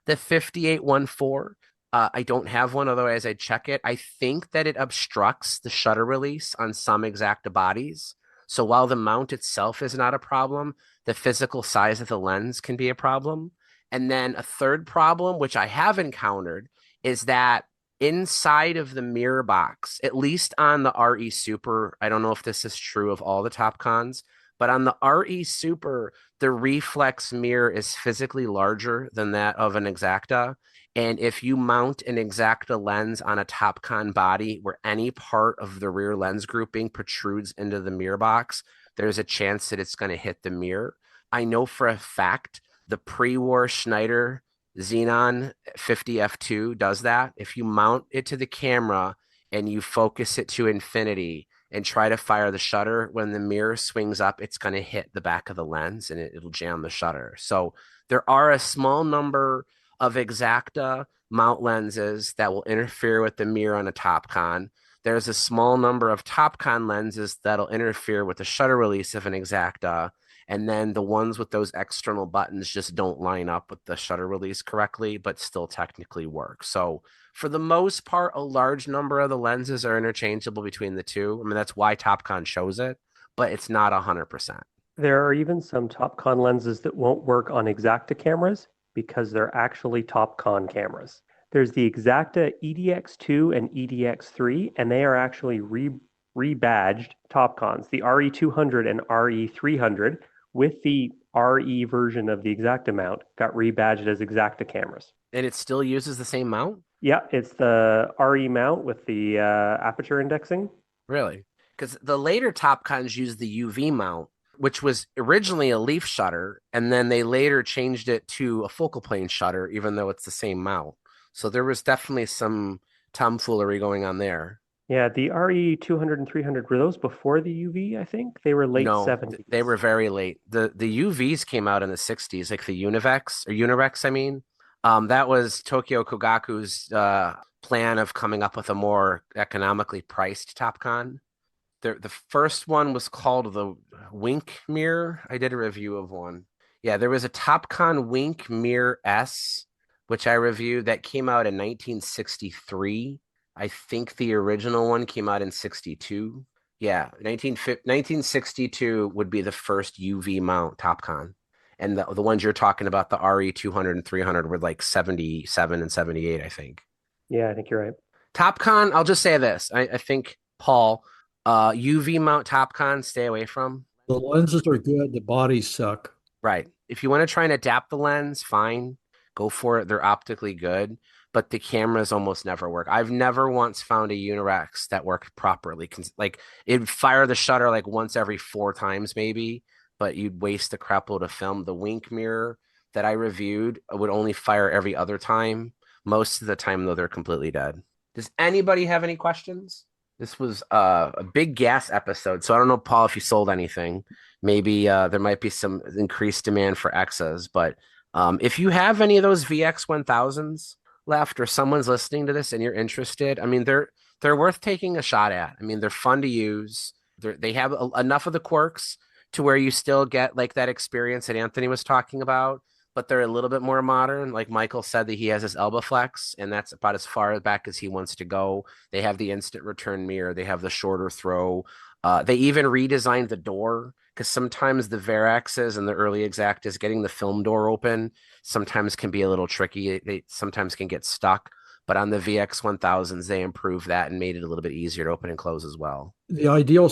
the 5814. I don't have one, otherwise I'd check it. I think that it obstructs the shutter release on some Exakta bodies. So while the mount itself is not a problem, the physical size of the lens can be a problem. And then a third problem, which I have encountered, is that inside of the mirror box, at least on the RE Super, I don't know if this is true of all the Topcons, but on the RE Super, the reflex mirror is physically larger than that of an Exakta. And if you mount an Exakta lens on a Topcon body where any part of the rear lens grouping protrudes into the mirror box, there's a chance that it's going to hit the mirror. I know for a fact the pre-war Schneider Xenon 50F2 does that. If you mount it to the camera and you focus it to infinity and try to fire the shutter, when the mirror swings up, it's going to hit the back of the lens and it'll jam the shutter. So there are a small number of Exakta mount lenses that will interfere with the mirror on a Topcon. There's a small number of Topcon lenses that'll interfere with the shutter release of an Exakta. And then the ones with those external buttons just don't line up with the shutter release correctly, but still technically work. So for the most part, a large number of the lenses are interchangeable between the two. I mean, that's why Topcon shows it, but it's not 100%. There are even some Topcon lenses that won't work on Exakta cameras because they're actually Topcon cameras. There's the Exakta EDX2 and EDX3, and they are actually rebadged Topcons, the RE200 and RE300, with the RE version of the Exakta mount, got rebadged as Exakta cameras. And it still uses the same mount? Yeah, it's the RE mount with the aperture indexing. Really? Because the later Topcons use the UV mount, which was originally a leaf shutter, and then they later changed it to a focal plane shutter, even though it's the same mount. So there was definitely some tomfoolery going on there. Yeah, the RE200 and 300, were those before the UV, I think? They were late No, 70s. they were very late. The UVs came out in the 60s, like the Univex, I mean. That was Tokyo Kogaku's plan of coming up with a more economically priced Topcon. The first one was called the Wink Mirror. I did a review of one. Yeah, there was a Topcon Wink Mirror S, which I reviewed, that came out in 1963. I think the original one came out in 62. Yeah, 1962 would be the first UV mount Topcon. And the ones you're talking about, the RE200 and 300, were like 77 and 78, I think. Yeah, I think you're right. Topcon, I'll just say this. I think, Paul, UV mount Topcon, stay away from. The lenses are good. The bodies suck. Right. If you want to try and adapt the lens, fine. Go for it. They're optically good, but the cameras almost never work. I've never once found a Unirex that worked properly. Like, it'd fire the shutter like once every 4 times maybe, but you'd waste the crap load of film. The Wink Mirror that I reviewed would only fire every other time. Most of the time, though, they're completely dead. Does anybody have any questions? This was a big gas episode, so I don't know, Paul, if you sold anything. Maybe there might be some increased demand for Exas, but if you have any of those VX1000s left, or someone's listening to this and you're interested, I mean, they're worth taking a shot at. I mean, they're fun to use. They have enough of the quirks to where you still get like that experience that Anthony was talking about, but they're a little bit more modern. Like Michael said, that he has his Elbeflex, and that's about as far back as he wants to go. They have the instant return mirror. They have the shorter throw. They even redesigned the door, because sometimes the Varexes and the early Exaktas, getting the film door open sometimes can be a little tricky. They sometimes can get stuck. But on the VX1000s, they improved that and made it a little bit easier to open and close as well. The ideal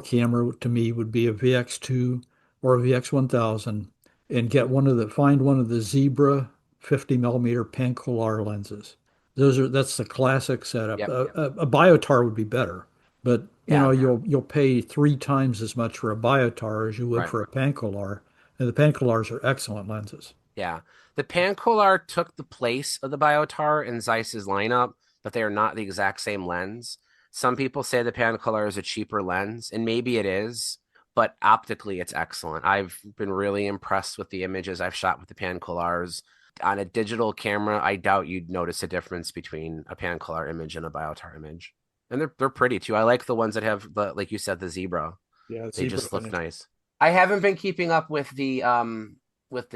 camera to me would be a VX2 or a VX1000, and find one of the Zebra 50 millimeter Pancolar lenses. That's the classic setup. Yep. A Biotar would be better, but you'll pay 3 times as much for a Biotar as you would for a Pancolar, and the Pancolars are excellent lenses. Yeah. The Pancolar took the place of the Biotar in Zeiss's lineup, but they are not the exact same lens. Some people say the Pancolar is a cheaper lens, and maybe it is, but optically it's excellent. I've been really impressed with the images I've shot with the Pancolars. On a digital camera, I doubt you'd notice a difference between a Pancolar image and a Biotar image. And they're pretty too. I like the ones that have the, like you said, the zebra. Yeah, they just look nice. I haven't been keeping up with the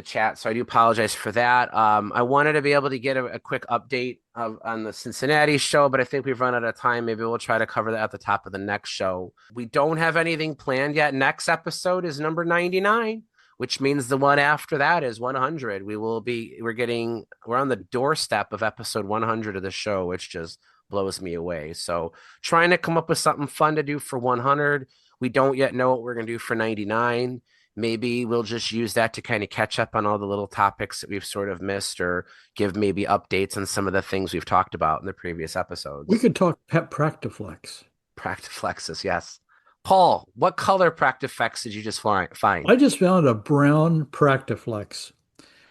chat, so I do apologize for that. I wanted to be able to get a quick update on the Cincinnati show, but I think we've run out of time. Maybe we'll try to cover that at the top of the next show. We don't have anything planned yet. Next episode is number 99, which means the one after that is 100. We're on the doorstep of episode 100 of the show, which just blows me away. So trying to come up with something fun to do for 100. We don't yet know what we're going to do for 99. Maybe we'll just use that to kind of catch up on all the little topics that we've sort of missed, or give maybe updates on some of the things we've talked about in the previous episodes. We could talk Practiflex. Practiflexes, yes. Paul, what color Practiflex did you just find? I just found a brown Practiflex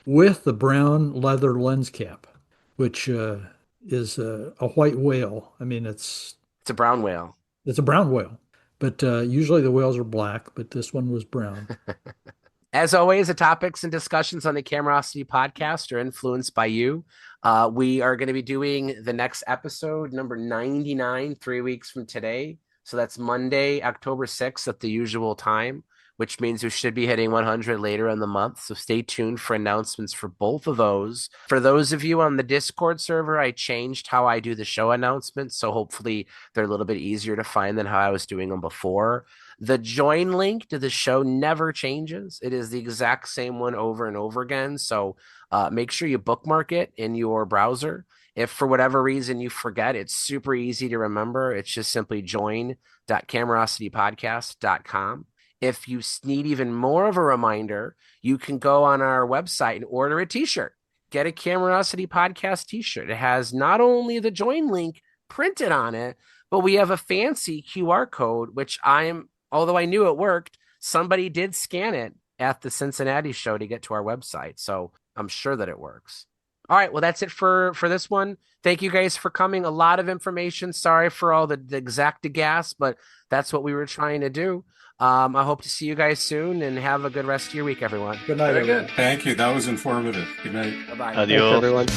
with the brown leather lens cap, which is a white whale. I mean, it's a brown whale. It's a brown whale. But usually the whales are black, but this one was brown. As always, the topics and discussions on the Camerosity podcast are influenced by you. We are going to be doing the next episode, number 99, 3 weeks from today. So that's Monday, October 6th at the usual time, which means we should be hitting 100 later in the month. So stay tuned for announcements for both of those. For those of you on the Discord server, I changed how I do the show announcements, so hopefully they're a little bit easier to find than how I was doing them before. The join link to the show never changes. It is the exact same one over and over again. So make sure you bookmark it in your browser. If for whatever reason you forget, it's super easy to remember. It's just simply join.camerositypodcast.com. If you need even more of a reminder, you can go on our website and order a t-shirt. Get a Camerosity Podcast t-shirt. It has not only the join link printed on it, but we have a fancy QR code, which although I knew it worked, somebody did scan it at the Cincinnati show to get to our website. So I'm sure that it works. All right. Well, that's it for this one. Thank you guys for coming. A lot of information. Sorry for all the Exakta gas, but that's what we were trying to do. I hope to see you guys soon and have a good rest of your week, everyone. Good night, everyone. Thank you. That was informative. Good night. Bye-bye. Adios. Thanks, everyone.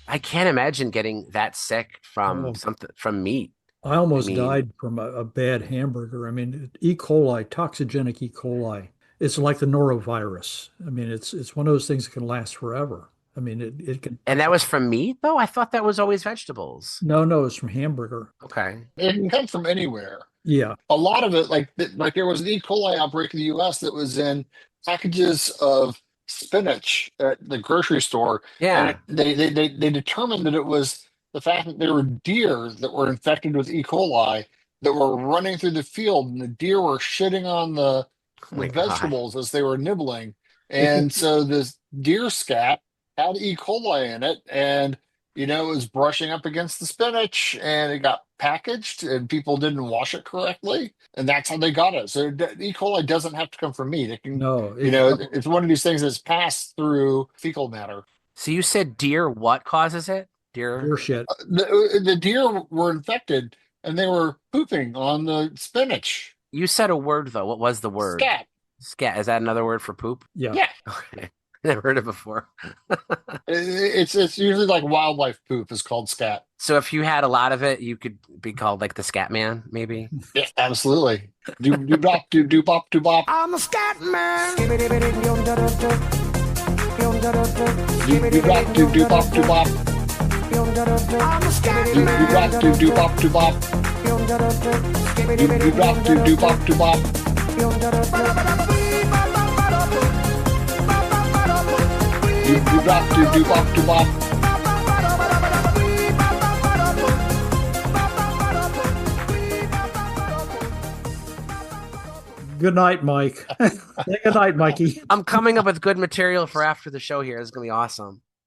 I can't imagine getting that sick from from meat. I almost died from a bad hamburger. I mean, E. coli, toxigenic E. coli. It's like the norovirus. I mean, it's one of those things that can last forever. I mean, it can. And that was from meat, though? I thought that was always vegetables. No, it's from hamburger. Okay. It can come from anywhere. Yeah. A lot of it, like there was an E. coli outbreak in the U.S. that was in packages of spinach at the grocery store. Yeah. And they determined that it was the fact that there were deer that were infected with E. coli that were running through the field, and the deer were shitting on the vegetables as they were nibbling. And so this deer scat had E. coli in it, and it was brushing up against the spinach, and it got packaged, and people didn't wash it correctly, and that's how they got it. So E. coli doesn't have to come from meat. It can, it's one of these things that's passed through fecal matter. So you said deer, what causes it? Deer shit. The deer were infected, and they were pooping on the spinach. You said a word, though. What was the word? Scat. Scat. Is that another word for poop? Yeah. Okay. Never heard it before. It's usually like wildlife poop is called scat. So if you had a lot of it, you could be called like the scat man, maybe? Yeah, absolutely. Do bop, do bop, do bop. I'm a scat man. Do bop, do bop, do bop. I'm a scat Do man. bop, do bop, do bop. Do bop, do bop, do bop. Do bop, do bop, do bop. Good night, Mike. Good night, Mikey. I'm coming up with good material for after the show here. It's going to be awesome.